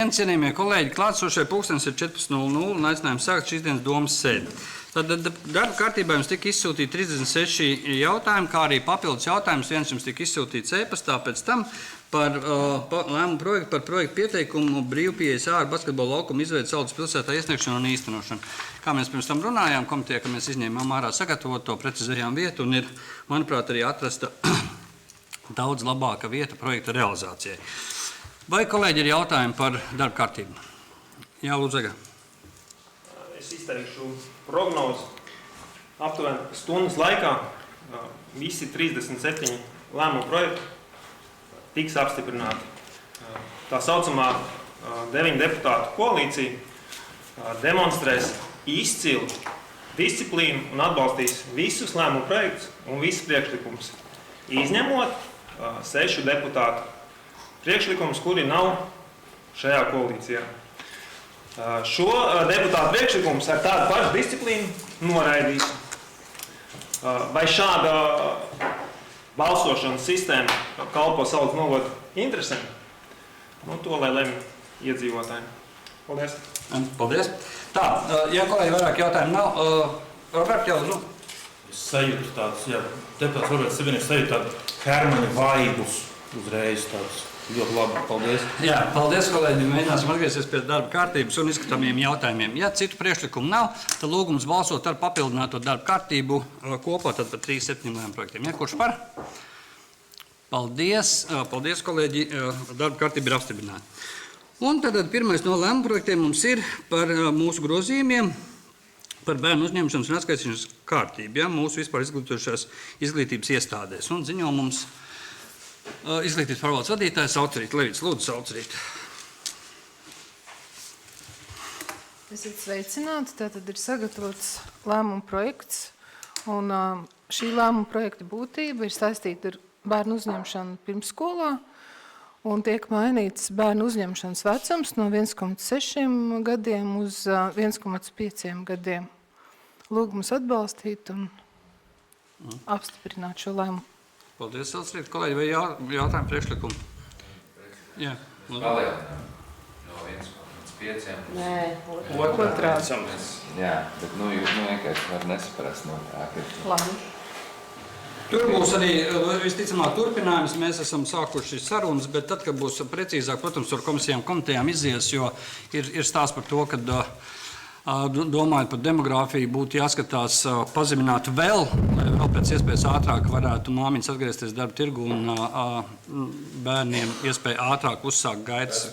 Cienījamie kolēģi, klātsošie pulkstenis ir 14:00 un aicinājums sākt šīs dienas domas sēdi. Tad darba kārtībā jums tika izsūtīti 36 jautājumi, kā arī papildus jautājums. Viens jums tika izsūtīts e-pastā, pēc tam par lēmumu projektu, par projektu pieteikumu brīvpieejas ārā basketbola laukuma izveidu Saldus pilsētā iesniegšanu un īstenošanu. Kā mēs pirms tam runājām, komitejā, ka mēs izņēmām ārā sagatavot to precizējām vietu un ir, manuprāt, arī atrasta daudz labāka vieta projekta realizācijai. Vai kolēģi ir jautājumi par darba kārtību? Jā, lūdzu, Ega. Es izteikšu prognozi. Aptuveni stundas laikā visi 37 lēmumu projekti tiks apstiprināti. Tā saucamā 9 deputātu koalīcija demonstrēs izcilu disciplīnu un atbalstīs visus lēmumu projektus un visus priekšlikumus, izņemot 6 deputātu priekšlikums, kuri nav šajā koalīcijā. Šo deputātu priekšlikums ar tādu pašu disciplīnu noraidīs. Vai šāda balsošanas sistēma kalpo Saldus novada interesēm? To, lai lemj iedzīvotāji. Paldies. Paldies. Tā, ja kolēģi vairāk jautājumu nav, Robert, jau lūdzu. Es sajūtu tādus, deputāts Roberts Savienības sajūtu tādu Hermaņa vaibus uzreiz tādus. Ļoti labi, paldies. Jā, paldies, kolēģi. Mēģināsim atgriezties pie darba kārtības un izskatāmiem jautājumiem. Ja citu priekšlikumu nav, tad lūgums balsot ar papildināto darba kārtību kopā tad par 37 lēmumu projektiem. Ja, kurš par? Paldies. Paldies, kolēģi. Darba kārtība ir apstiprināta. Un tad pirmais no lēmumu projektiem mums ir par mūsu grozījumiem par bērnu uzņemšanas un atskaitīšanas kārtību, mūsu vispār izglītošās izglītības iestādēs. Un ziņo mums izglītības pārvaldes vadītājs Saucerīt Levits. Lūdzu, Saucerīt. Esiet sveicināti. Tātad ir sagatavots lēmuma projekts. Un šī lēmuma projekta būtība ir saistīta ar bērnu uzņemšanu pirmsskolā. Un tiek mainīts bērnu uzņemšanas vecums no 1,6 gadiem uz 1,5 gadiem. Lūgums atbalstīt un apstiprināt šo lēmumu. Paldies, Saucerīt. Kolēģi, vai jautājumi priekšlikumu? Jā. Palielinām no 1,5. Nē, otrādi. Jā, bet vienkārši var nesaprast no tā, ka... Labi. Tur būs arī visticamāk turpinājums. Mēs esam sākuši sarunas, bet tad, kad būs precīzāk, protams, ar komisijām, komitejām izies, jo ir stāsts par to, ka domājot par demogrāfiju, būtu jāskatās pazemināt vēl pēc iespējas ātrāk varētu māmiņas atgriezties darba tirgu un bērniem iespēja ātrāk uzsākt gaitas.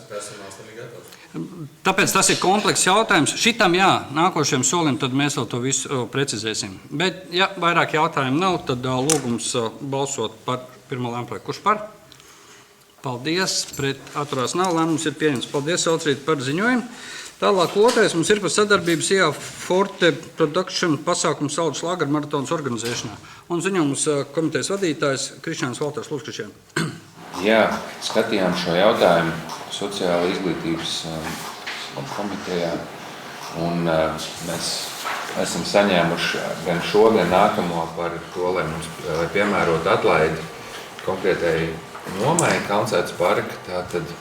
Tāpēc tas ir komplekss jautājums. Šitam nākošajam solim, tad mēs vēl to visu precizēsim. Bet, ja vairāk jautājumu nav, tad lūgums balsot par pirmo lēmumu projektu. Kurš par? Paldies. Pret atturās nav. Lēmums ir pieņemts. Paldies, Saucerīt, par ziņojumu. Tālāk otrais mums ir par sadarbības IA Forte Production pasākumu Saldus Lāgara maratonas organizēšanā. Un ziņojums komitejas vadītājs Krišņāns Valters. Lūdzu, Krišņān. Jā, skatījām šo jautājumu sociāla izglītības komitejā. Un mēs esam saņēmuši gan šo, gan nākamo par to, lai mums piemērot atlaidi konkrētai nomai Kalncētas parka. Tātad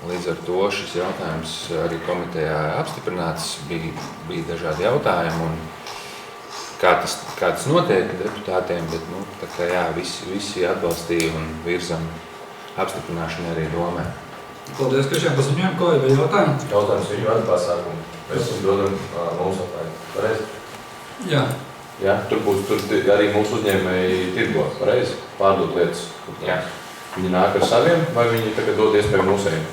līdz ar to šis jautājums arī komitejā apstiprināts, bija dažādi jautājumi, un kā tas notiek deputātiem, bet tā kā visi atbalstīja un virzam apstiprināšanu arī domē. Paldies, Krišņān, par ziņojumu. Ko ir jautājumi? Jautājums viņu atpasākumu. Mēs viņu dodam mums atlaidi. Pareizi? Jā. Jā, tur arī mūsu uzņēmēji tirgo. Pareizi? Pārdot lietas. Jā. Viņi nāk ar saviem, vai viņi tagad dod iespēju mūsējiem?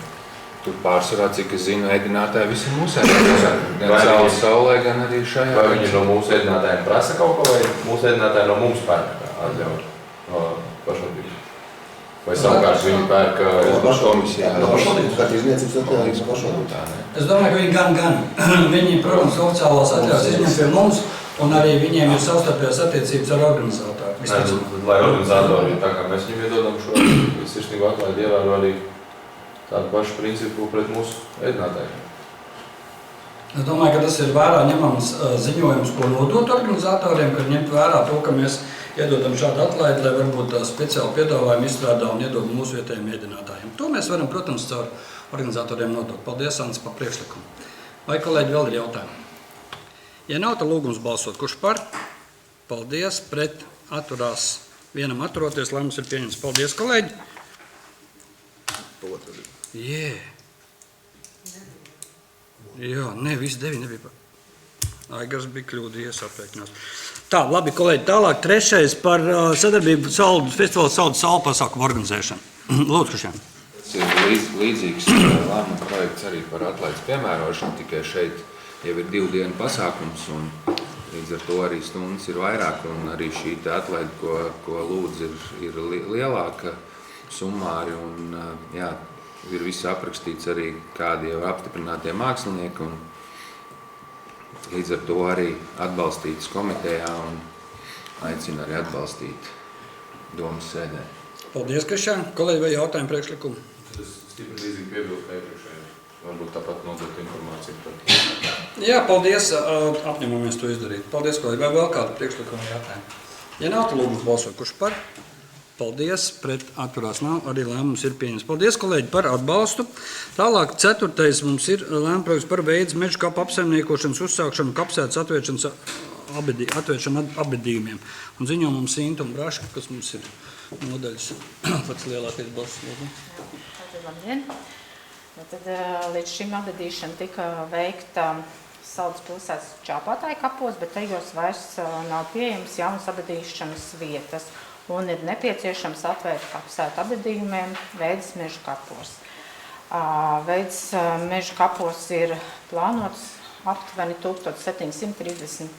Tur pārsvarā, cik es zinu, ēdinātāji visi mūsējiem. Gan Saules saulē, gan arī šajā. Vai viņi no mūsu ēdinātājiem prasa kaut ko, vai mūsu ēdinātāji no mums pērk atļaut pašvaldību? Vai savukārt viņi pērk komisijā? No pašvaldības, kā izniecības atļaujas pašvaldībā. Es domāju, ka viņi gan. Viņi, protams, oficiālās atļaujas izņem pie mums, un arī viņiem ir savstarpējās attiecības ar organizātoru. Lai organizātori, tā kā mēs viņiem iedodam šo sirsnīgu atlaidi, ievēro arī tādu pašu principu pret mūsu ēdinātājiem. Es domāju, ka tas ir vērā ņemams ziņojums, ko nodot organizatoriem, kad ņemt vērā to, ka mēs iedodam šādu atlaidi, lai varbūt speciāli piedāvājumu izstrādā un iedod mūsu vietējiem mēģinātājiem. To mēs varam, protams, caur organizatoriem nodot. Paldies, Andris, par priekšlikumu. Vai kolēģi vēl ir jautājumi? Ja nav, tad lūgums balsot. Kurš par? Paldies, pret, atturās. Vienam atturoties, lēmums ir pieņems. Paldies, kolēģi! Jē! Jā, ne, visi 9 nebija par. Aigars bija kļūdījies, aprēķinās. Tā, labi, kolēģi, tālāk trešais par sadarbību festivāla Saldu salu pasākumu organizēšanu. Lūdzu, Krišjān. Tas ir līdzīgs lēmuma projekts arī par atlaides piemērošanu, tikai šeit jau ir 2 dienu pasākums, un līdz ar to arī stundas ir vairāk, un arī šī atlaide, ko lūdz, ir lielāka summāri, un jā, ir viss aprakstīts arī kādi jau apstiprinātie mākslinieki, un līdz ar to arī atbalstīts komitejā un aicina arī atbalstīt domas sēdē. Paldies, Krišjān. Kolēģi, vai jautājumi priekšlikumu? Tas stipri līdzīgi piebilst kā iepriekšējā. Varbūt tāpat nodot informāciju par. Jā, paldies. Apņemamies to izdarīt. Paldies, kolēģi. Vai vēl kādu priekšlikumu jautājumu? Ja nav, tad lūgums balsot. Kurš par? Paldies, pret atturās nav, arī lēmums ir pieņems. Paldies, kolēģi, par atbalstu. Tālāk 4. mums ir lēmuma projekts par veidu meža kapu apsaimniekošanas uzsākšanu, kapsētas atvēršanu abedījumiem. Un ziņo mums Inta un Braška, kas mums ir nodaļas pats lielākais balss. Labdien! Tad, līdz šim abedīšana tika veikta Saldas pilsētas Čāpātāju kapos, bet tajos vairs nav pieejams jaunas abedīšanas vietas. Un ir nepieciešams atvērt kapsētu abedījumiem Veidas meža kapos. Veidas meža kapos ir plānots aptuveni 1732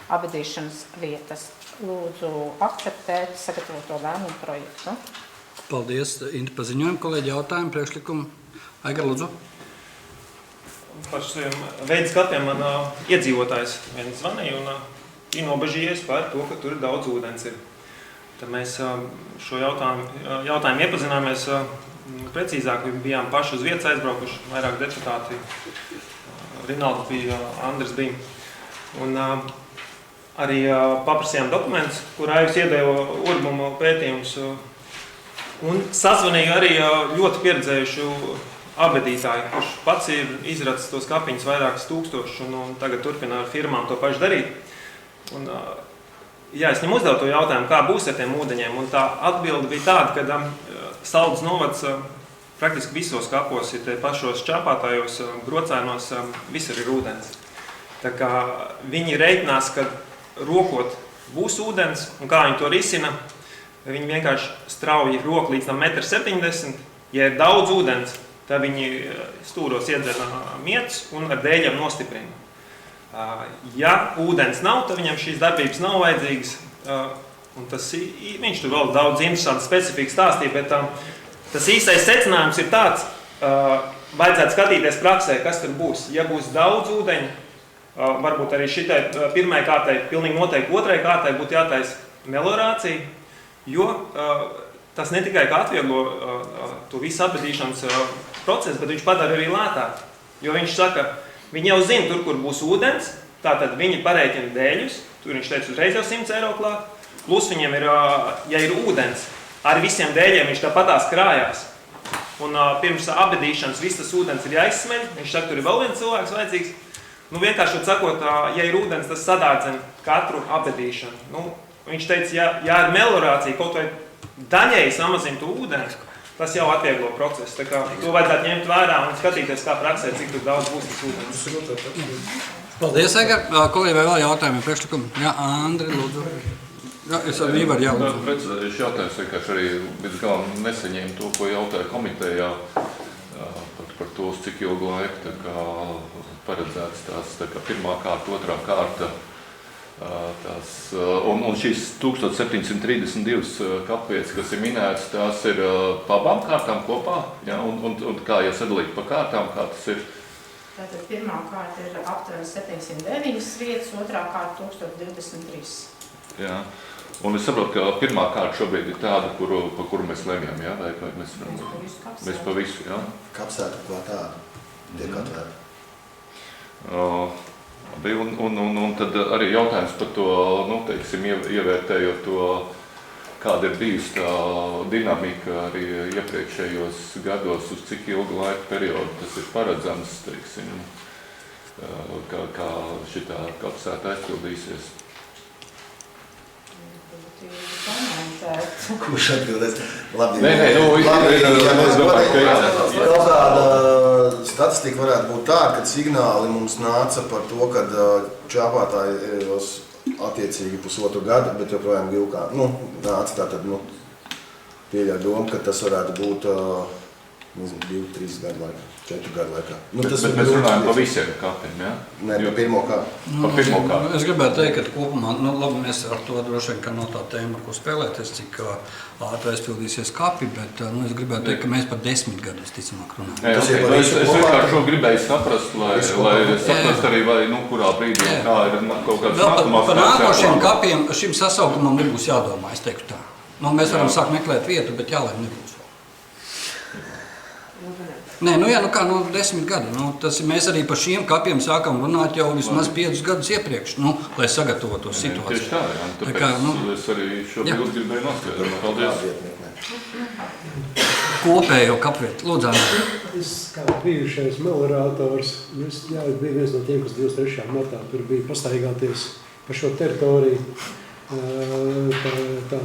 abedīšanas vietas. Lūdzu akceptēt sagatavoto lēmumu projektu. Paldies, Inta, par ziņojumu. Kolēģi, jautājumu, priekšlikumu. Aigar, lūdzu. Par šiem Veidas kapiem man iedzīvotājs viens zvanīja un ir nobežījies par to, ka tur daudz ūdens ir. Tad mēs šo jautājumu iepazināmies precīzāk, bijām paši uz vietas aizbraukuši, vairāk deputāti, Rinalds bija, Andris bija. Un arī paprasījām dokumentus, kur Aivs iedeva urbumu pētījumus. Un sazvanīju arī ļoti pieredzējušu abedītāju, kurš pats ir izracis tos kapiņus vairākus tūkstošus un tagad turpina ar firmām to pašu darīt. Un, jā, es viņam uzdevu to jautājumu, kā būs ar tiem ūdeņiem, un tā atbilde bija tāda, ka Saldas novads praktiski visos kapos, ir tie pašos Čāpātājos, Brocēnos, visur ir ūdens. Tā kā viņi reiķinās, ka rokot būs ūdens, un kā viņi to risina, viņi vienkārši strauji roku līdz 1,70 m. Ja ir daudz ūdens, tad viņi stūros iedzer mietus un ar dēļiem nostiprina. Ja ūdens nav, tad viņam šīs darbības nav vajadzīgas, un viņš tur vēl daudz interesantu specifiku stāstīja, bet tas īstais secinājums ir tāds, vajadzētu skatīties praksē, kas tur būs. Ja būs daudz ūdeņu, varbūt arī šitai pirmai kārtai, pilnīgi noteikti otrai kārtai būtu jātaisa meliorācija, jo tas ne tikai atvieglo to visu abedīšanas procesu, bet viņš padara arī lētāk, jo viņš saka, viņi jau zina, tur, kur būs ūdens, tātad viņi parēķina dēļus, tur viņš teica uzreiz jau 100 eiro klāt, plus viņiem ir, ja ir ūdens, ar visiem dēļiem viņš tāpatās krājās. Un pirms abedīšanas viss tas ūdens ir jāizsmeļ, viņš saka, tur ir vēl viens cilvēks vajadzīgs. Nu, vienkārši sakot, ja ir ūdens, tas sadārdzina katru abedīšanu. Nu, viņš teica, ja ir meliorācija, kaut vai daļēji samazina to ūdeni, tas jau atvieglo procesu. Tā kā to vajadzētu ņemt vērā un skatīties, kā praksē, cik tur daudz būs tas ūdens. Paldies, Aigar. Kolēģi, vai vēl jautājumi priekšlikumu? Jā, Andri, lūdzu. Jā, es arī varu jautāt. Precizējuši jautājums vienkārši arī līdz galam nesaņēmu to, ko jautāja komitejā par to, cik ilgu laiku paredzēts tās pirmā kārta, otrā kārta. Un šīs 1732 kapvietas, kas ir minētas, tās ir pa abām kārtām kopā, ja? Un kā jau sadalīt pa kārtām, kā tas ir? Tātad pirmā kārta ir aptuveni 709 vietas, otrā kārta 1023. Jā. Un es saprotu, ka pirmā kārta šobrīd ir tāda, pa kuru mēs lemjam, ja? Vai mēs pa visu, ja? Kapsēta kā tāda tiek atvērta. Un tad arī jautājums par to, teiksim, ievērtējot to, kāda ir bijusi tā dinamika arī iepriekšējos gados, uz cik ilgu laiku periodu tas ir paredzams, teiksim, kā šitā kapsēta aizpildīsies. Kurš atbildēs? Labi, Kaut kāda statistika varētu būt tā, ka signāli mums nāca par to, ka čāpātājos attiecīgi pusotru gadu, bet joprojām vilkā. Nāca tātad, pieļauj domu, ka tas varētu būt 2-3 gadu laikā, 4 gadu laikā. Bet mēs runājam par visiem kapiem, ja? Nē, par pirmo kāpu. Par pirmo kāpu. Es gribētu teikt, ka kopumā, labi, mēs ar to droši vien, ka no tā tēma, ko spēlēties, cik ātri aizpildīsies kapi, bet es gribētu teikt, ka mēs par 10 gadu visticamāk runājam. Es vienkārši šo gribēju saprast, lai saprast arī, vai kurā brīdī kā ir kaut kāds nākamās. Par nākošiem kapiem šim sasaukumam nebūs jādomā, es teiktu tā. Mēs varam sākt meklēt vietu, bet jālēm nebūs. Nē, 10 gadi. Mēs arī par šiem kapiem sākam runāt jau vismaz 5 gadus iepriekš, lai sagatavotos situāciju. Tieši tā, jā. Tāpēc es arī šo bildi gribēju noskaidrot. Paldies. Kopējo kapvietu. Lūdzu, Anna. Es kā bijušais meliorators, es biju viens no tiem, kas 23. martā tur bija pastaigāties pa šo teritoriju. Tā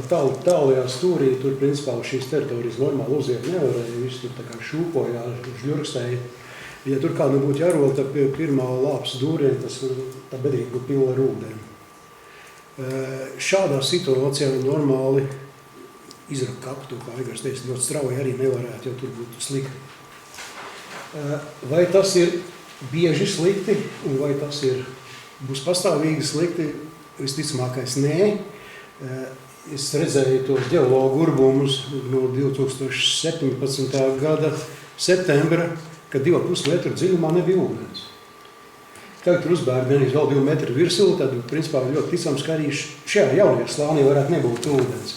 tālajā stūrī, tur principā šīs teritorijas normāli uziet nevarēja, viss tur tā kā šūpojā, žļurkstēja. Ja tur kādu būtu jārot, tad pie pirmā lāpas dūriena, tā bedrība būtu pilna ar ūdeni. Šādā situācijā normāli izrakt kapu, to kā Igors teica, ļoti strauji arī nevarētu, jo tur būtu slikti. Vai tas ir bieži slikti, un vai tas būs pastāvīgi slikti? Visticamākais nē. Es redzēju tos ģeologu urbumus no 2017. gada septembra, kad 2,5 metru dziļumā nebija ūdens. Tagad tur uzbērg vēl 2 metru virsū, tad principā ļoti ticams, ka arī šajā jaunajā slānī varētu nebūt ūdens.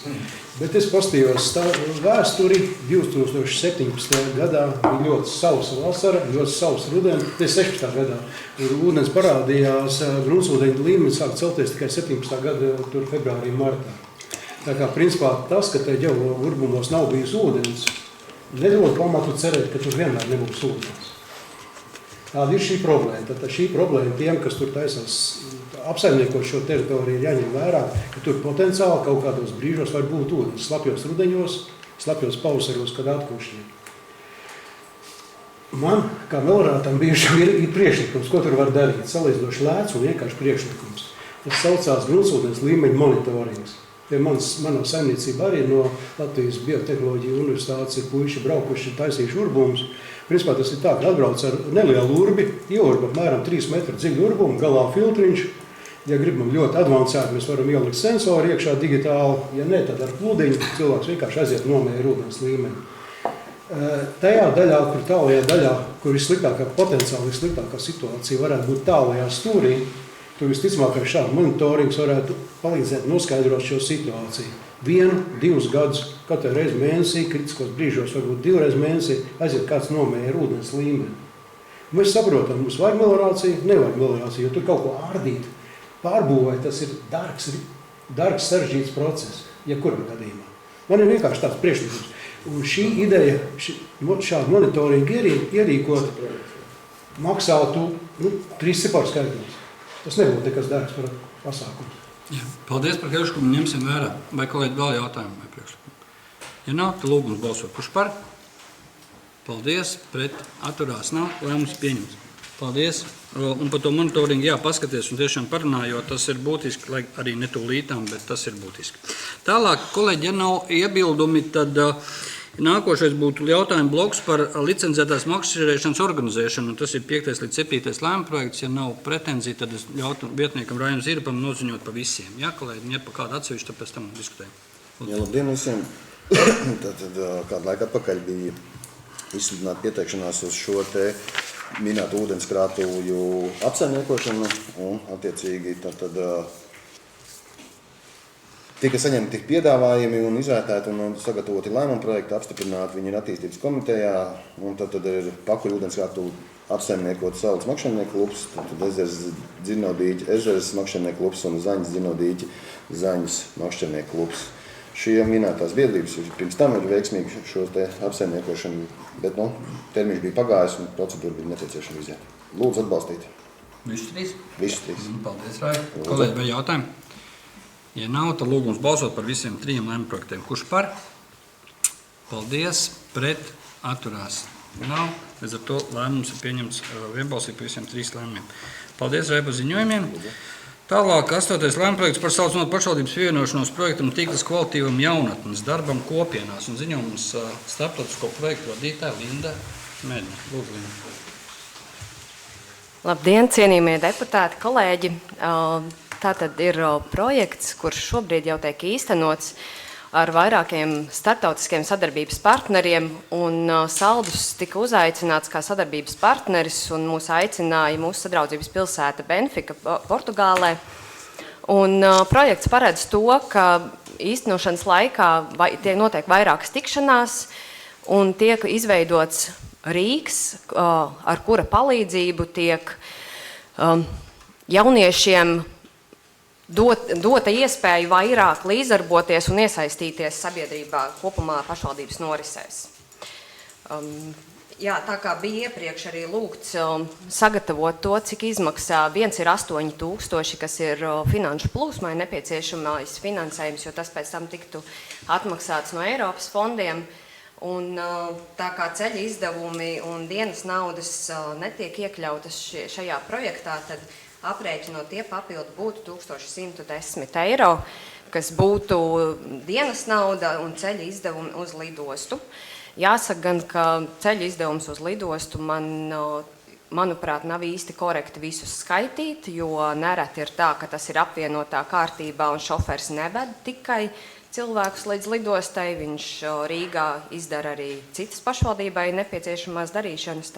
Bet es pastījos vēsturi, 2017. gadā bija ļoti sausa vasara, ļoti sausa rudeni, 16. gadā. Ūdens parādījās, gruntsūdeņu līmenis sāk celties tikai 17. gada tur februārī, martā. Tā kā principā tas, ka te ģeologu urbumos nav bijis ūdens, nedod pamatu cerēt, ka tur vienmēr nebūs ūdens. Tāda ir šī problēma. Tad šī problēma tiem, kas tur taisās apsaimniekot šo teritoriju, ir jāņem vērā, ka tur potenciāli kaut kādos brīžos var būt ūdens, slapjos rudeņos, slapjos pavasaros, kad atkušņi. Man, kā melorātam, bijušam ir priekšlikums, ko tur var darīt. Salīdzinoši lēts un vienkārši priekšlikums. Tas saucās gruntsūdens līmeņa monitorings. Manā saimniecībā arī no Latvijas Biotehnoloģiju universitātes ir puiši braukuši taisījuši urbumus. Principā tas ir tā, ka atbrauc ar nelielu urbi, ieurba apmēram 3 metru dziļu urbumu, galā filtriņš. Ja gribam ļoti advancēt, mēs varam ielikt sensoru iekšā digitāli. Ja ne, tad ar pludiņu cilvēks vienkārši aiziet nomēra ūdens līmeni. Tajā daļā, kur tālajā daļā, kur potenciāli vissliktākā situācija varētu būt tālajā stūrī, tur visticamākais šādi monitorings varētu palīdzēt noskaidrot šo situāciju. 1-2 gadus, katru reizi mēnesī, kritiskos brīžos, varbūt 2 reizes mēnesī, aiziet kāds nomēra ūdens līmeni. Mēs saprotam, mums vajag meliorāciju, nevajag meliorāciju, jo tur kaut ko ārdīt, pārbūvēt, tas ir dārgs sarežģīts process, jebkuram gadījumā. Man ir vienkārši tāds priekšlikums. Un šī ideja, šādu monitoringu ierīkot, maksātu 3 ciparu skaitļos. Tas nebūtu nekas dārgs par pasākumu. Jā, paldies par priekšlikumu, ņemsim vērā. Vai kolēģi vēl jautājumu vai priekšlikumu? Ja nav, tad lūgums balsot. Kurš par? Paldies, pret, atturās nav, lēmums pieņems. Paldies. Un par to monitoringu paskaties un tiešām parunā, jo tas ir būtiski, lai arī ne tūlītām, bet tas ir būtiski. Tālāk, kolēģi, ja nav iebildumi, tad nākošais būtu jautājuma bloks par licencētās makšķerēšanas organizēšanu. Tas ir 5. līdz 7. lēmuma projekts. Ja nav pretenzija, tad es ļautu vietniekam Rainam Zirpam noziņot pa visiem. Jā, kolēģi, ne pa kādu atsevišķu, tāpēc tam diskutējam. Jā, labdien visiem. Tātad kādu laiku atpakaļ bija izsludināta pieteikšanās uz šo te minētu ūdenskrātuju apsaimniekošanu un attiecīgi tātad tika saņemti piedāvājumi un izvērtēti un sagatavoti lēmuma projekti, apstiprināti viņi ir attīstības komitejā un tad ir Pakuļu ūdenskrātuju apsaimniekot Saules makšķernieku klubs, tad Ezeres Dzinodīķi, Ezeres makšķernieku klubs un Zaņas Dzinodīķi, Zaņas makšķernieku klubs. Šie minētās biedrības pirms tam ir veiksmīgi šo te apsaimniekošanu, bet termiņš bija pagājis un procedūra bija nepieciešama iziet. Lūdzu atbalstīt. Visus trīs? Visus trīs. Paldies, Rai. Kolēģi, vai jautājumi? Ja nav, tad lūgums balsot par visiem 3 lēmumu projektiem. Kurš par? Paldies. Pret? Atturās? Nav. Līdz ar to lēmums ir pieņemts vienbalsīgi par visiem 3 lēmumiem. Paldies, Rai, par ziņojumiem. Tālāk 8. lēmumprojekts par Saules pašvaldības pievienošanos projektam tīklas kvalitīvam jaunatnes darbam kopienās. Un ziņo mums starptautisko projektu vadītāja Linda Medņa. Lūdzu, Linda. Labdien, cienījamie deputāti, kolēģi. Tātad ir projekts, kurš šobrīd jau tiek īstenots ar vairākiem starptautiskiem sadarbības partneriem, un Saldus tika uzaicināts kā sadarbības partneris, un mūs aicināja mūsu sadraudzības pilsēta Benfika, Portugālē. Un projekts paredz to, ka īstenošanas laikā notiek vairākas tikšanās, un tiek izveidots rīks, ar kura palīdzību tiek jauniešiem dota iespēja vairāk līdzdarboties un iesaistīties sabiedrībā kopumā pašvaldības norisēs. Tā kā bija iepriekš arī lūgts sagatavot to, cik izmaksā, viens ir 8,000, kas ir finanšu plūsmai nepieciešamais finansējums, jo tas pēc tam tiktu atmaksāts no Eiropas fondiem. Un tā kā ceļa izdevumi un dienas naudas netiek iekļautas šajā projektā, tad aprēķinot tie papildu būtu 1110 eiro, kas būtu dienas nauda un ceļa izdevumi uz lidostu. Jāsaka gan, ka ceļa izdevums uz lidostu manuprāt, nav īsti korekti visus skaitīt, jo nereti ir tā, ka tas ir apvienotā kārtībā un šofers neved tikai cilvēkus līdz lidostai, viņš Rīgā izdara arī citas pašvaldībai nepieciešamās darīšanas.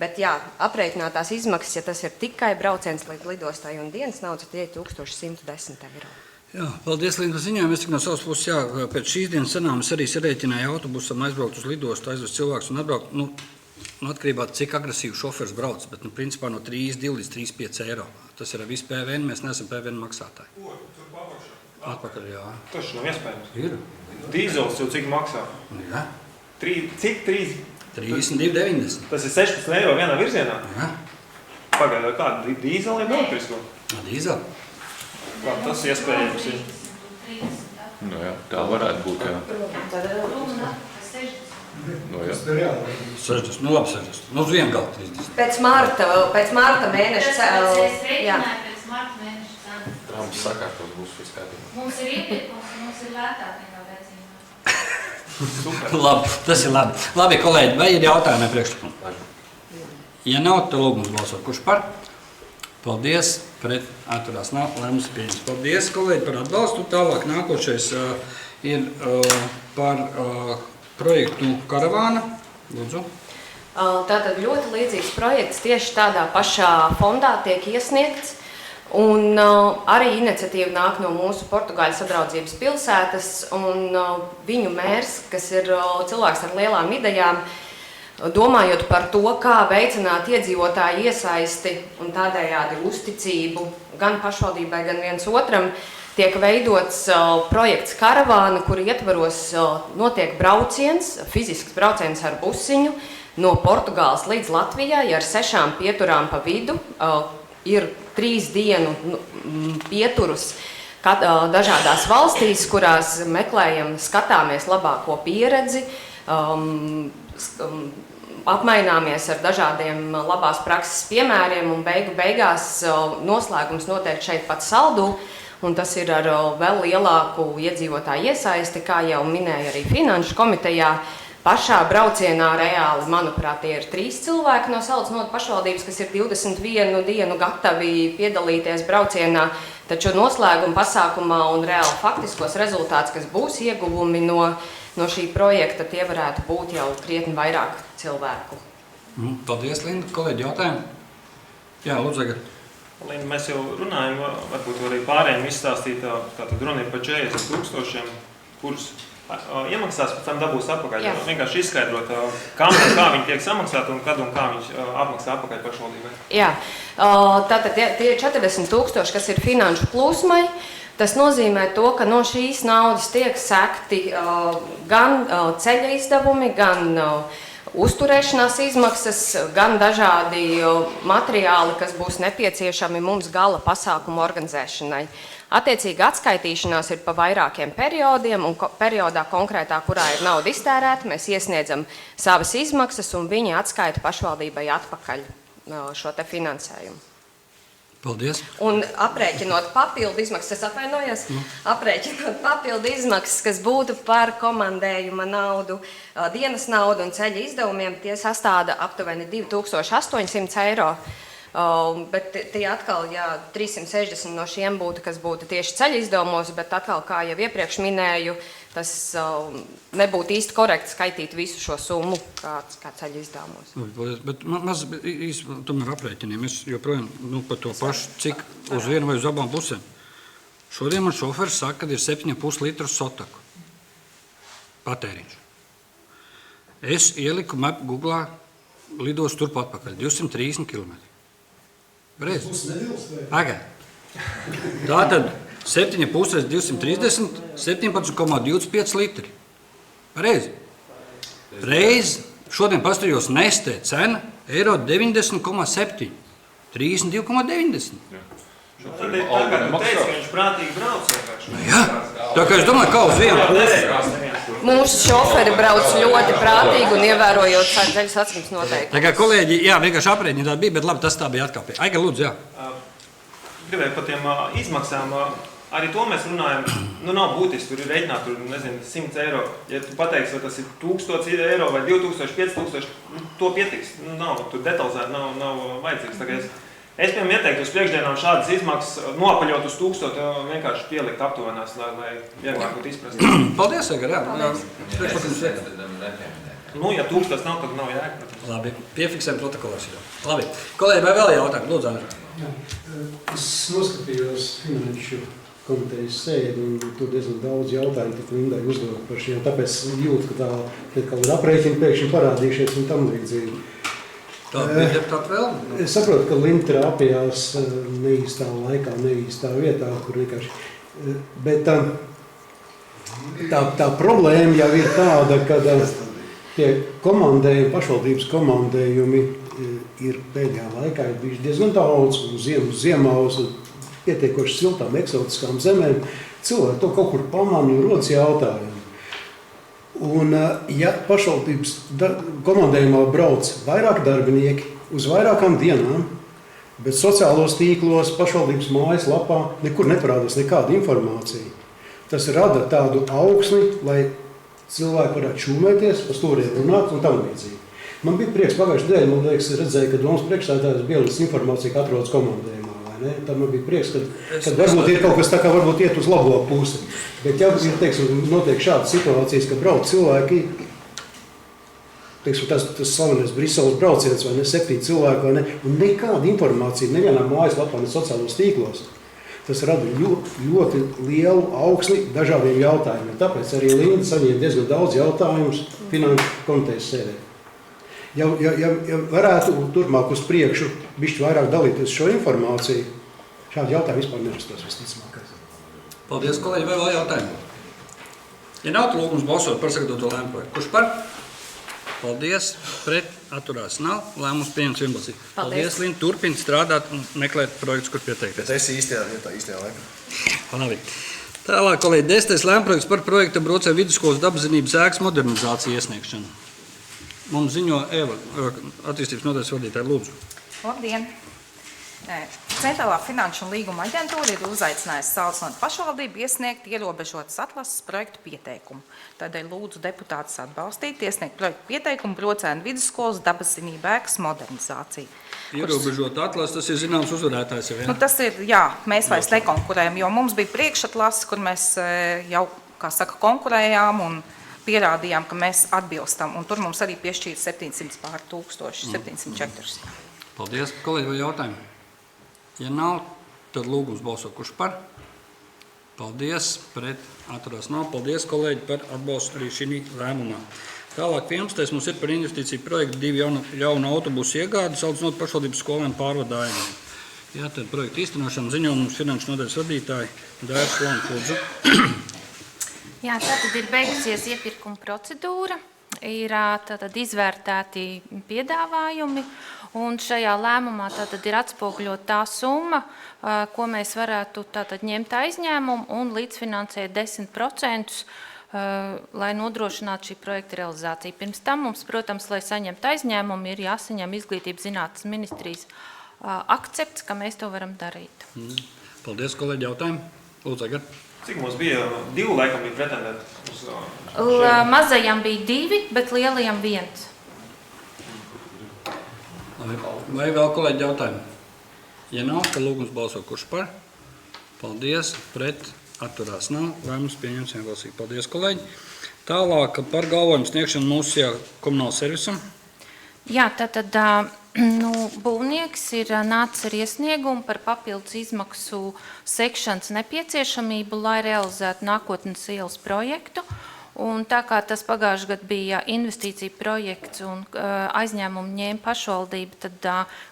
Bet jā, aprēķinātās izmaksas, ja tas ir tikai brauciens līdz lidostai un dienas naudas, tad ir 1110 eiro. Jā, paldies, Linda, par ziņojumu. Es tik no savas puses, pēc šīs dienas sanāmas arī sarēķināju autobusam aizbraukt uz lidostu, aizvest cilvēkus un atbraukt, atkarībā cik agresīvi šofers brauc, bet principā no 3,2 līdz 3,5 eiro. Tas ir viss PVN, mēs neesam PVN maksātāji. Atpakaļ, jā. Tas nav iespējams. Ir. Dīzels jau cik maksā? Jā. Cik? 32,90. Tas ir 16 eiro vienā virzienā? Jā. Pagaidām, kāda dīzela ir elektrisko? Dīzela. Kā tas iespējams ir? Nu jā, tā varētu būt, jā. Nu jā. 60, nu labi 60. Nu uz vienu galu 30. Pēc marta mēneša Pēc marta mēneša. Trumps sakārtos būs viss kārtībā. Mums ir iepirkums un mums ir lētāk nekā benzīnā. Super. Labi, tas ir labi. Labi, kolēģi, vai ir jautājumi priekšlikumi? Ja nav, tad lūgums balsot. Kurš par? Paldies. Pret atturās nav. Lēmums pieņems. Paldies, kolēģi, par atbalstu. Tālāk nākošais ir par projektu Karavāna. Lūdzu. Tātad ļoti līdzīgs projekts tieši tādā pašā fondā tiek iesniegts. Un arī iniciatīva nāk no mūsu Portugāļu sadraudzības pilsētas, un viņu mērs, kas ir cilvēks ar lielām idejām, domājot par to, kā veicināt iedzīvotāju iesaisti un tādējādi uzticību gan pašvaldībai, gan viens otram, tiek veidots projekts Karavāna, kur ietvaros notiek brauciens, fizisks brauciens ar busiņu no Portugāles līdz Latvijai ar 6 pieturām pa vidu. Ir 3 dienu pieturus dažādās valstīs, kurās meklējam, skatāmies labāko pieredzi, apmaināmies ar dažādiem labās prakses piemēriem un beigās noslēgums notiek šeit pat Saldū. Un tas ir ar vēl lielāku iedzīvotāju iesaisti, kā jau minēja arī Finanšu komitejā. Pašā braucienā reāli, manuprāt, ir 3 cilvēki no Saldus novadas pašvaldības, kas ir 21 dienu gatavi piedalīties braucienā, taču noslēguma pasākumā un reāli faktiskos rezultātus, kas būs ieguvumi no šī projekta, tie varētu būt jau krietni vairāk cilvēku. Paldies, Linda. Kolēģi, jautājumi? Jā, lūdzu, tagad. Linda, mēs jau runājam, varbūt arī pārējiem izstāstīt, tātad runa ir par 40,000, kurus iemaksās, pēc tam dabūs atpakaļ. Jā. Vienkārši izskaidrot, kā viņi tiek samaksāti un kad un kā viņš apmaksā atpakaļ pašvaldībai. Jā, tātad tie 40,000, kas ir finanšu plūsmai, tas nozīmē to, ka no šīs naudas tiek sekti gan ceļa izdevumi, gan uzturēšanās izmaksas, gan dažādi materiāli, kas būs nepieciešami mums gala pasākumu organizēšanai. Attiecīgi atskaitīšanās ir pa vairākiem periodiem, un periodā konkrētā, kurā ir nauda iztērēta, mēs iesniedzam savas izmaksas, un viņi atskaita pašvaldībai atpakaļ šo te finansējumu. Paldies. Un aprēķinot papildu izmaksas, es atvainojos, aprēķinot papildu izmaksas, kas būtu par komandējuma naudu, dienas naudu un ceļa izdevumiem, tie sastāda aptuveni 2800 eiro. Bet tie atkal, 360 no šiem būtu, kas būtu tieši ceļa izdevumos, bet atkal, kā jau iepriekš minēju, tas nebūtu īsti korekti skaitīt visu šo summu, kā ceļa izdevumos. Bet maz īsti tomēr aprēķiniem. Es joprojām par to pašu, cik uz vienu vai uz abām pusēm. Šodien man šoferis saka, ka ir 7,5 litru sotaku patēriņš. Es ieliku mapu Googlā, lidos turp atpakaļ, 230 km. Pagaid. Tātad 7,5 reiz 230, 17,25 litri. Pareizi. Reiz šodien paskatījos Nestē cena eiro 90,7. 32,90. Tad ir tā, kā tu teici, ka viņš prātīgi brauc vienkārši. Jā, tā kā es domāju, kā uz vienu pusi. Mūsu šoferi brauc ļoti prātīgi un ievērojot ceļa satiksmes noteikumus. Tā kā kolēģi, jā, vienkārši aprēķini tā bija, bet labi, tas tā bija atkāpē. Aiga, lūdzu, jā. Gribēju par tiem izmaksām. Arī to mēs runājam, nav būtiski, tur ir reiķināt, 100 eiro. Ja tu pateiksi, vai tas ir 1000 eiro vai 2000, 5000, to pietiks. Nav, tur detalizēti nav vajadzīgs. Es piemēram ieteiktu uz priekšdienām šādas izmaksas nopaļot uz 1000, vienkārši pielikt aptuvenās, lai vieglāk būtu izprast. Paldies, Egar, jā. Ja 1000 nav, tad nav jēga. Labi, piefiksējam protokolās. Labi, kolēģi, vai vēl jautājumi? Lūdzu, Andra. Es noskatījos finanšu komitejas sēdi, un tur diezgan daudz jautājumu tik Lindai uzdod par šiem, tāpēc jūtu, ka tā kaut kāda aprēķina pēkšņi parādījušies un tam līdzīgi. Tā bija deputāta vēl? Es saprotu, ka Linda trāpījās neīstā laikā, neīstā vietā, kur vienkārši. Bet tā problēma jau ir tāda, ka tie komandējumi, pašvaldības komandējumi ir pēdējā laikā bijuši diezgan daudz, uz ziemā, uz pietiekoši siltām, eksotiskām zemēm. Cilvēki to kaut kur pamani un rodas jautājumi. Un, ja pašvaldības komandējumā brauc vairāk darbinieki uz vairākām dienām, bet sociālos tīklos, pašvaldības mājaslapā nekur neparādās nekāda informācija, tas rada tādu augsni, lai cilvēki varētu šūmēties, pa stūriem runāt un tam līdzīgi. Man bija prieks pagājušajā nedēļā, man liekas, redzēju, ka domas priekšsēdētājs bielicis informācija, ka atrodas komandējumā. Tad man bija prieks, ka varbūt ir kaut kas tā kā varbūt iet uz labo pusi. Bet ja ir, teiksim, notiek šādas situācijas, ka brauc cilvēki, teiksim, tas slavenais Briseles brauciens, vai ne, 7 cilvēki, vai ne, un nekāda informācija nevienā mājaslapā, ne sociālos tīklos, tas rada ļoti lielu augsni dažādiem jautājumiem. Tāpēc arī Linda saņēma diezgan daudz jautājumus finanšu komitejas sēdē. Ja varētu turpmāk uz priekšu bišķi vairāk dalīties šo informāciju, šādi jautājumi vispār nerastos visticamākais. Paldies, kolēģi, vai vēl jautājumi? Ja nav, lūgums balsot par sagatavoto lēmumu projektu. Kurš par? Paldies, pret, atturās nav, lēmums pieņems vienbalsīgi. Paldies, Linda, turpini strādāt un meklēt projektus, kur pieteikties. Bet esi īstajā vietā, īstajā laikā. Labi. Tālāk, kolēģi, 10. lēmprojekts par projekta Brocē vidusskolas dabaszinības ēkas modernizāciju iesniegšanu. Mums ziņo Eva, attīstības nodaļas vadītāja, lūdzu. Labdien! Centrālā finanšu un līguma aģentūra ir uzaicinājusi Salsnotu pašvaldību iesniegt ierobežotas atlases projektu pieteikumu. Tādēļ lūdzu deputātus atbalstīt, iesniegt projektu pieteikumu Brocēnu vidusskolas dabaszinību ēkas modernizāciju. Ierobežota atlase, tas ir zināms uzvarētājs jau, jā? Tas ir, jā, mēs vairs nekonkurējam, jo mums bija priekšatlase, kur mēs jau, kā saka, konkurējām un pierādījām, ka mēs atbilstam, un tur mums arī piešķīra 700 pār 704. Paldies, kolēģi, vai jautājumi? Ja nav, tad lūgums balso, kurš par? Paldies, pret atturās nav. Paldies, kolēģi, par atbalstu arī šī lēmumā. Tālāk 11. mums ir par investīciju projektu 2 jaunu autobusu iegādi, salīdzinot pašvaldības skolēnu pārvadājumiem. Jā, tad projektu īstenošana ziņojums finanšu nodaļas vadītāji Dairis Lanka, lūdzu. Jā, tātad ir beigusies iepirkuma procedūra, ir tātad izvērtēti piedāvājumi, un šajā lēmumā tātad ir atspoguļot tā summa, ko mēs varētu tātad ņemt aizņēmumu un līdzfinansēt 10%, lai nodrošinātu šī projekta realizāciju. Pirms tam mums, protams, lai saņemtu aizņēmumu, ir jāsaņem Izglītības zinātnes ministrijas akcepts, ka mēs to varam darīt. Paldies, kolēģi, jautājumu. Lūdzu, Agar. Cik mums bija? 2 laikam bija pretendenti uz Mazajam bija 2, bet lielajam 1. Vai vēl kolēģi jautājumu? Ja nav, tad lūgums balso, kurš par? Paldies, pret atturās nav. Lēmums pieņems vienbalsīgi. Paldies, kolēģi. Tālāk par galvojumu sniegšanu mūsu komunāla servisam. Jā, tātad būvnieks ir nācis ar iesniegumu par papildus izmaksu sekšanas nepieciešamību, lai realizētu nākotnes ielas projektu. Un tā kā tas pagājušajā gadā bija investīcija projekts un aizņēmumu ņēma pašvaldība, tad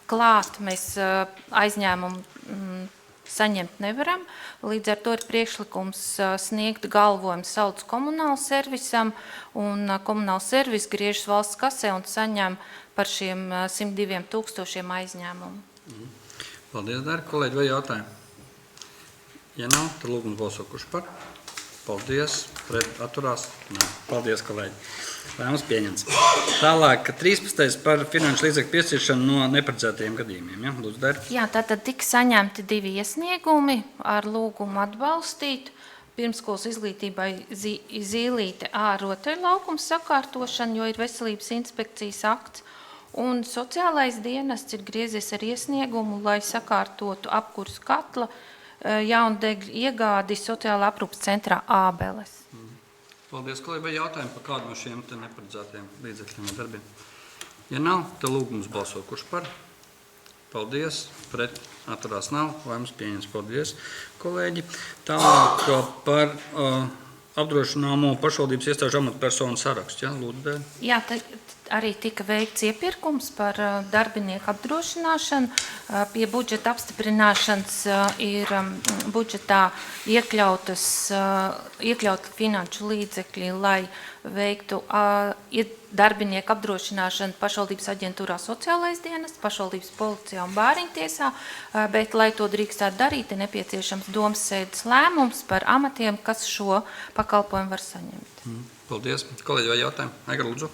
klāt mēs aizņēmumu saņemt nevaram. Līdz ar to ir priekšlikums sniegt galvojumu Saldus komunāla servisam, un komunāla servis griežas valsts kasē un saņem par šiem 102 000 aizņēmumu. Paldies, Dara. Kolēģi, vai jautājumi? Ja nav, tad lūgums balso, kurš par? Paldies, pret atturās? Nā. Paldies, kolēģi. Lēmums pieņemts. Tālāk, 13. par finanšu līdzekļu piešķiršanu no neparedzētajiem gadījumiem. Ja? Lūdzu, Dara. Jā, tātad tika saņemti 2 iesniegumi ar lūgumu atbalstīt pirmskolas izglītībai Zīlīte rotaļlaukuma sakārtošanu, jo ir veselības inspekcijas akts. Un sociālais dienests ir griezies ar iesniegumu, lai sakārtotu apkurs katla jaundegļu iegādi sociālā aprūpes centrā Ābeles. Paldies, kolēģi, vai jautājumi par kādu no šiem neparedzētajiem līdzekļiem un darbiem? Ja nav, tad lūgums balso, kurš par? Paldies, pret atturās nav, lēmums pieņems. Paldies, kolēģi. Tālāk par apdrošināmo pašvaldības iestāžu amatpersonu sarakstu. Ja? Lūdzu, Dēļ. Jā, arī tika veikts iepirkums par darbinieku apdrošināšanu. Pie budžeta apstiprināšanas ir budžetā iekļauti finanšu līdzekļi, lai veiktu darbinieku apdrošināšanu pašvaldības aģentūrā sociālais dienests, pašvaldības policijā un bāriņtiesā, bet, lai to drīkstētu darīt, ir nepieciešams domas sēdes lēmums par amatiem, kas šo pakalpojumu var saņemt. Paldies. Kolēģi, vai jautājumi? Aigar, lūdzu.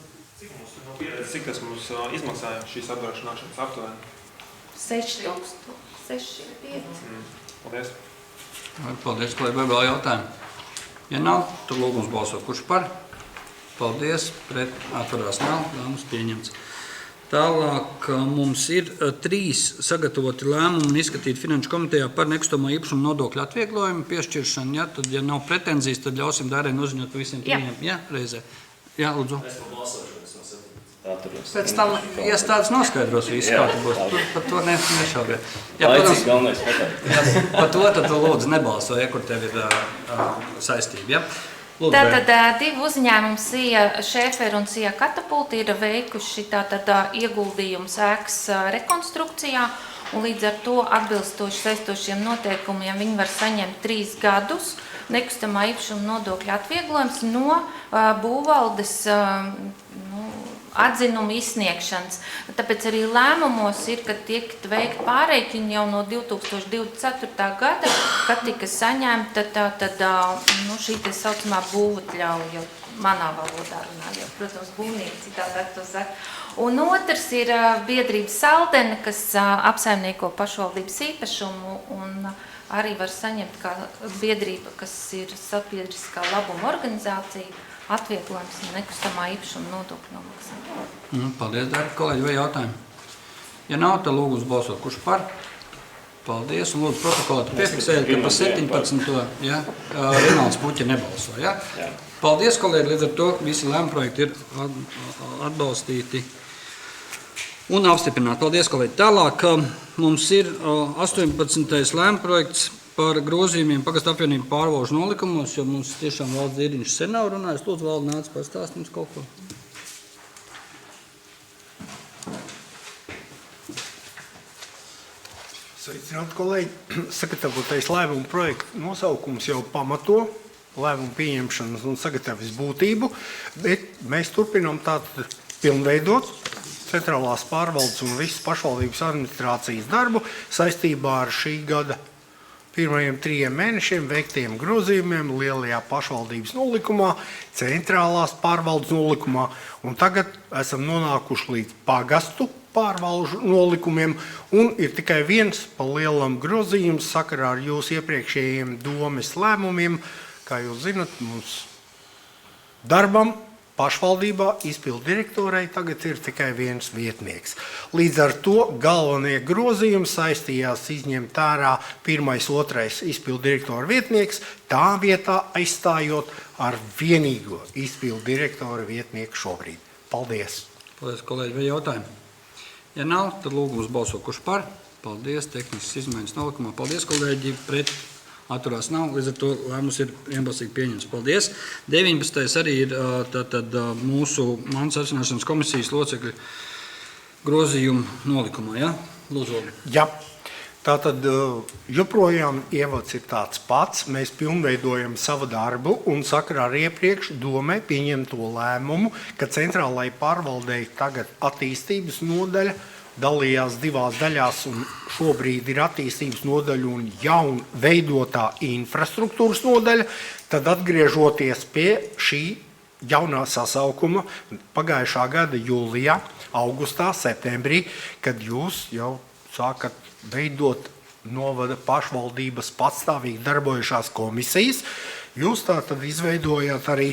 Cik tas mums izmaksāja šīs apdrošināšanas aptuveni? 6,5. Paldies. Paldies, kolēģi, vai vēl jautājumi? Ja nav, tad lūgums balso, kurš par? Paldies, pret atturās nav, lēmums pieņemts. Tālāk mums ir 3 sagatavoti lēmumi un izskatīti Finanšu komitejā par nekustamo īpašumu nodokļu atvieglojumu piešķiršanu. Ja, tad, ja nav pretenzijas, tad ļausim Dārai noziņot par visiem 3 reizē. Jā, lūdzu. Pēc tam iestādes noskaidros visu, kā tu būs. Par to nešaubiet. Par to tad tu lūdzu nebalso, ja, kur tev ir saistība. Ja? Lūdzu, tātad 2 uzņēmumi SIA Šēfer un SIA Katapulti ir veikuši tātad ieguldījums ēkas rekonstrukcijā, un līdz ar to atbilstoši saistošiem noteikumiem viņi var saņemt 3 gadus nekustamā īpašuma nodokļa atvieglojums no būvvaldes atzinuma izsniegšanas. Tāpēc arī lēmumos ir, ka tiek veikt pārreikini jau no 2024. gada, kad tika saņemta šī te saucamā būvatļauja, manā valodā runājot, protams, būvnieki citādāk to saka. Un otrs ir biedrība Saldene, kas apsaimnieko pašvaldības īpašumu un arī var saņemt kā biedrība, kas ir sabiedriskā labuma organizācija, atvieglojums un nekustamā īpašuma nodokļu nomaksā. Paldies, Dārgi. Kolēģi, vai jautājumi? Ja nav, tad lūgums balsot, kurš par? Paldies, un lūdzu protokolāt piefiksēt, ka par 17. Ja, Renalds Puķa nebalso. Ja? Paldies, kolēģi, līdz ar to visi lēmprojekti ir atbalstīti un apstiprināti. Paldies, kolēģi. Tālāk mums ir 18. lēmprojekts par grozījumiem pagastu apvienību pārvalžu nolikumos, jo mums tiešām valsts Zīriņš sen nav runājis. Lūdzu, valdi nāc pastāst mums kaut ko. Sveicināti, kolēģi! Sagatavotais lēmuma projekta nosaukums jau pamato lēmumu pieņemšanas un sagatavas būtību, bet mēs turpinām tātad pilnveidot centrālās pārvaldes un visas pašvaldības administrācijas darbu saistībā ar šī gada pirmajiem 3 mēnešiem veiktiem grozījumiem lielajā pašvaldības nolikumā, centrālās pārvaldes nolikumā, un tagad esam nonākuši līdz pagastu pārvalžu nolikumiem, un ir tikai viens pa lielam grozījums sakarā ar jūsu iepriekšējiem domes lēmumiem. Kā jūs zinat, mums darbam pašvaldībā izpildu direktorei tagad ir tikai viens vietnieks. Līdz ar to galvenie grozījumi saistījās izņemt ārā 1., 2. izpildu direktora vietnieks, tā vietā aizstājot ar vienīgo izpildu direktora vietnieku šobrīd. Paldies! Paldies, kolēģi, vai jautājumi? Ja nav, tad lūgums balso, kurš par. Paldies, tehniskas izmaiņas nolikumā. Paldies, kolēģi, pret. Atturās nav, līdz ar to lēmums ir vienbalsīgi pieņemts. Paldies. 19. arī ir tātad mūsu mantas atsināšanas komisijas locekļu grozījumu nolikumā, ja? Lūdzu. Jā, tātad joprojām ievads ir tāds pats. Mēs pilnveidojam savu darbu un sakarā ar iepriekš domē pieņemto lēmumu, ka centrālai pārvaldei tagad attīstības nodaļa dalījās 2 daļās, un šobrīd ir attīstības nodaļa un jaun veidotā infrastruktūras nodaļa, tad atgriežoties pie šī jaunā sasaukuma pagājušā gada jūlijā, augustā, septembrī, kad jūs jau sākat veidot novada pašvaldības patstāvīgi darbojušās komisijas, jūs tātad izveidojāt arī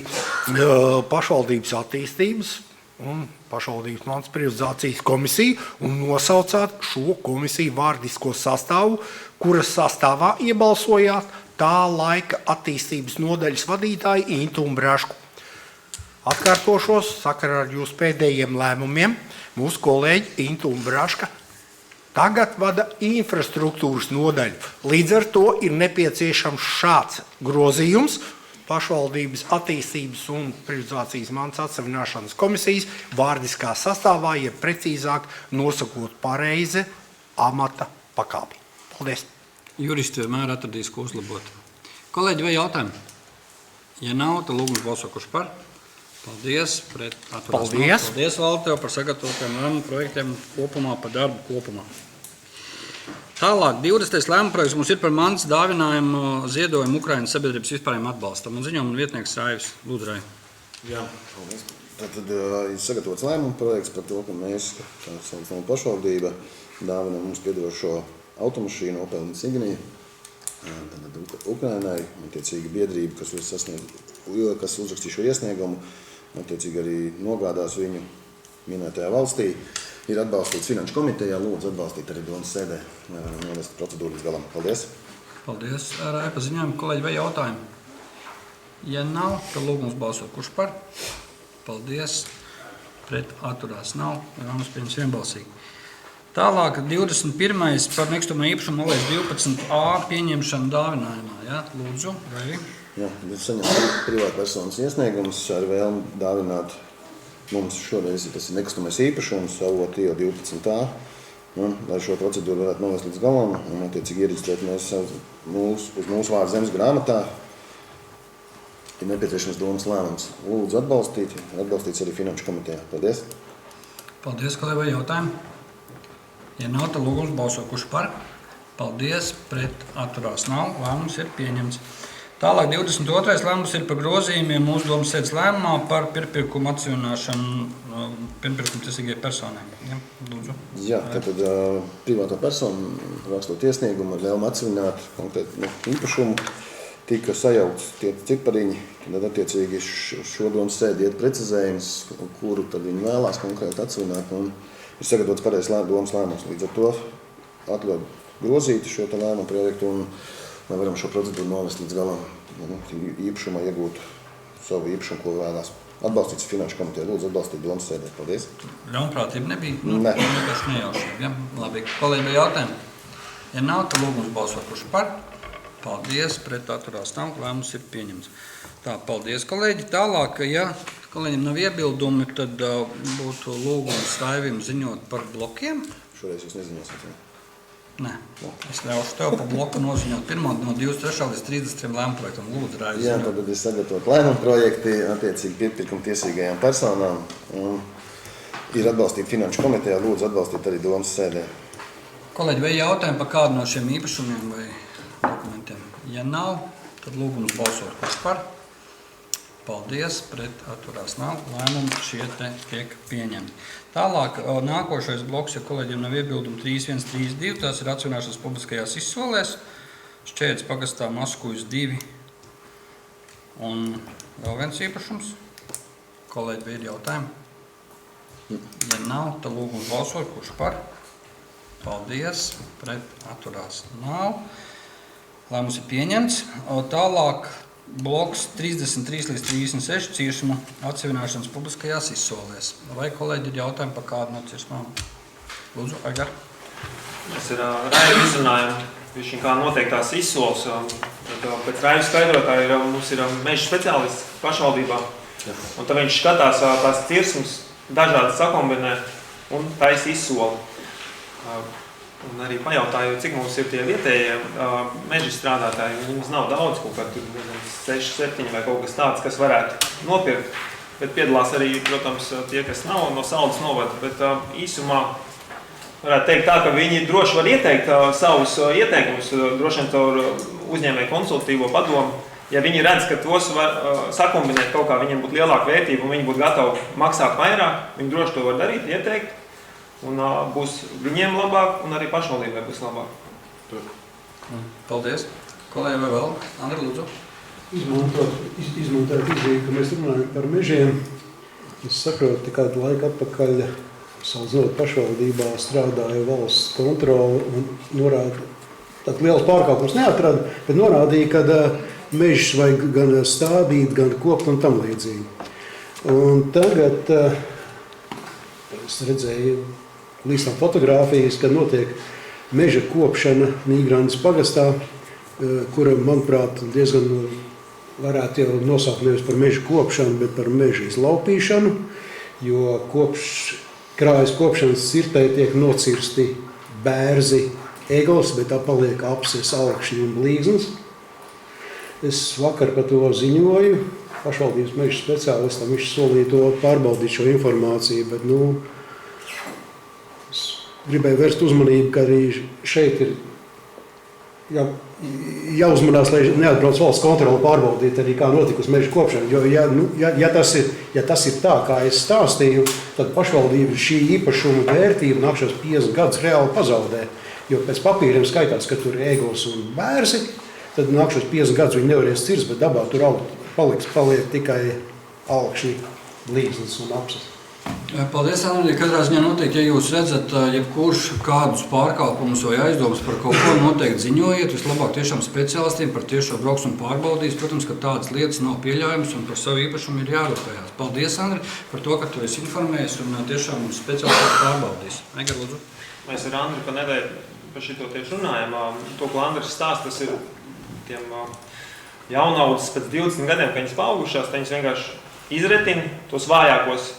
pašvaldības attīstības un pašvaldības mantas privatizācijas komisiju un nosaucāt šo komisiju vārdisko sastāvu, kuras sastāvā iebalsojāt tā laika attīstības nodaļas vadītāju Intu Umbrašku. Atkārtošos sakarā ar jūsu pēdējiem lēmumiem, mūsu kolēģi Intu Umbraška tagad vada infrastruktūras nodaļu. Līdz ar to ir nepieciešams šāds grozījums pašvaldības attīstības un privatizācijas mantas atsavināšanas komisijas vārdiskā sastāvā, ja precīzāk nosakot pareizi amata pakāpi. Paldies! Juristi vienmēr atradīs, ko uzlabot. Kolēģi, vai jautājumi? Ja nav, tad lūgums balso, kurš par. Paldies! Pret atturās. Paldies! Paldies, Valdi, tev par sagatavotiem lēmumu projektiem kopumā, par darbu kopumā. Tālāk, 20. lēmuma projekts mums ir par mantas dāvinājumu ziedojumu Ukrainas sabiedrības vispārējiem atbalstam. Un ziņojumu vietnieks Raivis. Lūdzu, Rai. Jā. Tad ir sagatavots lēmuma projekts par to, ka mēs, kā saucamā pašvaldība, dāvinām mums piedarošo automašīnu Opel Insignia Ukrainai, attiecīgi biedrība, kas uzrakstīja šo iesniegumu, attiecīgi arī nogādās viņu minētajā valstī. Ir atbalstīts Finanšu komitejā, lūdzu atbalstīt arī domas sēdē, lai varam novest procedūru līdz galam. Paldies! Paldies, Rai, par ziņojumu. Kolēģi, vai jautājumi? Ja nav, tad lūgums balso, kurš par. Paldies, pret atturās nav, lēmums pieņems vienbalsīgi. Tālāk, 21. par nekustamā īpašuma Olēs 12a pieņemšanu dāvinājumā, ja? Lūdzu, Rai. Jā, ir saņemts privātpersonas iesniegums ar vēlmi dāvināt. Mums šoreiz tas ir nekustamais īpašums, savot IO 12a, un, lai šo procedūru varētu novest līdz galam, un attiecīgi iereģistrēt mēs uz mūsu vārdu zemes grāmatā, ir nepieciešams domas lēmums. Lūdzu atbalstīt, atbalstīts arī Finanšu komitejā. Paldies! Paldies, kolēģi, vai jautājumi? Ja nav, tad lūgums balso, kurš par. Paldies, pret atturās nav, lēmums ir pieņemts. Tālāk 22. lēmums ir par grozījumiem mūsu domas sēdes lēmumā par pirmpirkumu atsavināšanu pirmpirkumu tiesīgai personai. Ja, lūdzu. Jā, tad privātā persona rakstot iesniegumu ar vēlmu atsavināt konkrēti īpašumu, tika sajaukts tie cipariņi, tad attiecīgi šo domas sēdi iet precizējums, kuru tad viņi vēlās konkrēti atsavināt, un ir sagatavots pareizs domas lēmums. Līdz ar to atļaut grozīt šo lēmumu projektu un lai varam šo procedūru novest līdz galam, īpašumā iegūt savu īpašumu, ko vēlās. Atbalstīts Finanšu komiteja. Lūdzu, atbalstīt domas sēdē. Paldies. Ļaunprātība nebija? Nē. Vienkārši nejaušība. Ja? Labi. Kolēģi, vai jautājumi? Ja nav, tad lūgums balsot, kurš par. Paldies, pret atturās nav, lēmums ir pieņemts. Tā, paldies, kolēģi. Tālāk, ja kolēģiem nav iebildumi, tad būtu lūgums Taivim ziņot par blokiem. Šoreiz jūs neziņosiet, ja? Nē, es ļaušu tev pa bloku noziņot. Pirmā no 23. līdz 30 lēmumu projektam. Lūdzu, Raivis. Jā, tad ir sagatavot lēmumu projekti attiecīgi pirkuma tiesīgajām personām. Un ir atbalstīti finanšu komitejā, lūdzu atbalstīt arī domas sēdē. Kolēģi, vai jautājumi par kādu no šiem īpašumiem vai dokumentiem? Ja nav, tad lūgums balsot. Kurš par? Paldies, pret atturās nav. Lēmumi šie te tiek pieņemti. Tālāk, nākošais bloks, ja kolēģiem nav iebildumi 3132, tās ir atsvināšanas publiskajās izsolēs. Šķēdes pagastā Maskujas 2 un vēl viens īpašums. Kolēģi, vai ir jautājumi? Ja nav, tad lūgums balsot. Kurš par? Paldies, pret atturās nav. Lēmums ir pieņemts. Tālāk bloks 33 līdz 36 ciršmu atsevināšanas publiskajās izsolēs. Vai kolēģi ir jautājumi par kādu no cirsmām? Lūdzu, Aigar. Mēs ar Raivu izrunājam, kā noteiktās izsoles. Pēc Raivu skaidrotāja mums ir meža speciālists pašvaldībā. Un tad viņš skatās tās cirsmas, dažādas sakombinē un taisa izsoli. Un arī pajautāju, cik mums ir tie vietējie meža strādātāji. Viņus nav daudz, kaut kā 6, 7 vai kaut kas tāds, kas varētu nopirkt. Bet piedalās arī, protams, tie, kas nav no Saldas novada. Bet īsumā varētu teikt tā, ka viņi droši var ieteikt savus ieteikumus, droši vien caur uzņēmēju konsultatīvo padomu. Ja viņi redz, ka tos var sakombinēt kaut kā, viņiem būtu lielāka vērtība un viņi būtu gatavi maksāt vairāk, viņi droši to var darīt, ieteikt. Un būs viņiem labāk, un arī pašvaldībai būs labāk. Paldies. Kolēģi, vai vēl? Andri, lūdzu. Izmantot izrīju, ka mēs runājam par mežiem. Es saprotu, kādu laiku atpakaļ Saldznoda pašvaldībā strādāja valsts kontroli un norāda, tad liels pārkāpums neatrada, bet norādīja, ka mežus vajag gan stādīt, gan kopt un tam līdzīgi. Un tagad es redzēju līdz fotogrāfijas, kad notiek meža kopšana Nīgrandes pagastā, kura, manuprāt, diezgan varētu jau nosaukt nevis par meža kopšanu, bet par meža izlaupīšanu, jo krājas kopšanas cirtē tiek nocirsti bērzi, eglis, bet paliek apses, augšņi un blīznas. Es vakar par to ziņoju pašvaldības meža speciālistam, viņš solīja to pārbaudīt šo informāciju, bet, es gribēju vērst uzmanību, ka arī šeit ir jāuzmanās, lai neatbrauc valsts kontroli pārbaudīt arī, kā notikusi meža kopšana. Jo, ja tas ir tā, kā es stāstīju, tad pašvaldība šī īpašuma vērtība nākšos 50 gadus reāli pazaudē. Jo pēc papīriem skaitās, ka tur ir eglis un bērzi, tad nākšos 50 gadus viņi nevarēs cirst, bet dabā tur paliek tikai augšņi, blīznes un apses. Paldies, Andri. Katrā ziņā noteikti, ja jūs redzat, jebkurš kādus pārkāpumus vai aizdomas par kaut ko, noteikti ziņojiet. Vislabāk tiešām speciālistiem par tiešo brauksmu pārbaudīs. Protams, ka tādas lietas nav pieļaujamas un par savu īpašumu ir jārūpējās. Paldies, Andri, par to, ka tu esi informējis un tiešām speciālisti pārbaudīs. Aigar, lūdzu. Mēs ar Andri pa nedēļu par šito tieši runājam. To, ko Andris stāsta, tas ir tiem jaunaudzes pēc 20 gadiem, kad viņas paaugušās, viņas vienkārši izretina tos vājākos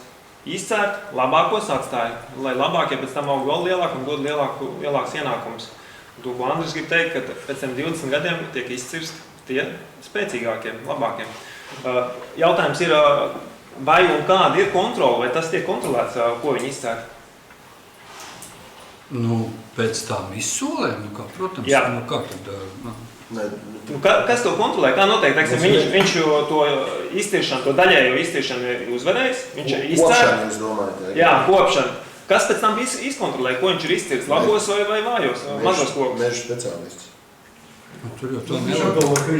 izcērt, labākos atstāja, lai labākie pēc tam aug vēl lielāk un dod lielāks ienākums. To, ko Andris grib teikt, ka pēc tiem 20 gadiem tiek izcirst tie spēcīgākie, labākie. Jautājums ir, vai un kāda ir kontrola, vai tas tiek kontrolēts, ko viņi izcērt? Pēc tām izsolēm, protams, kā tad... Kas to kontrolē? Kā noteikti, viņš to iztiršanu, to daļējo iztiršanu ir uzvarējis? Kopšanu, jūs domājat? Jā, kopšanu. Kas pēc tam izkontrolē, ko viņš ir iztirts? Labos vai vājos? Mazos kokus? Meža speciālists. Viņš apgalvoja, ka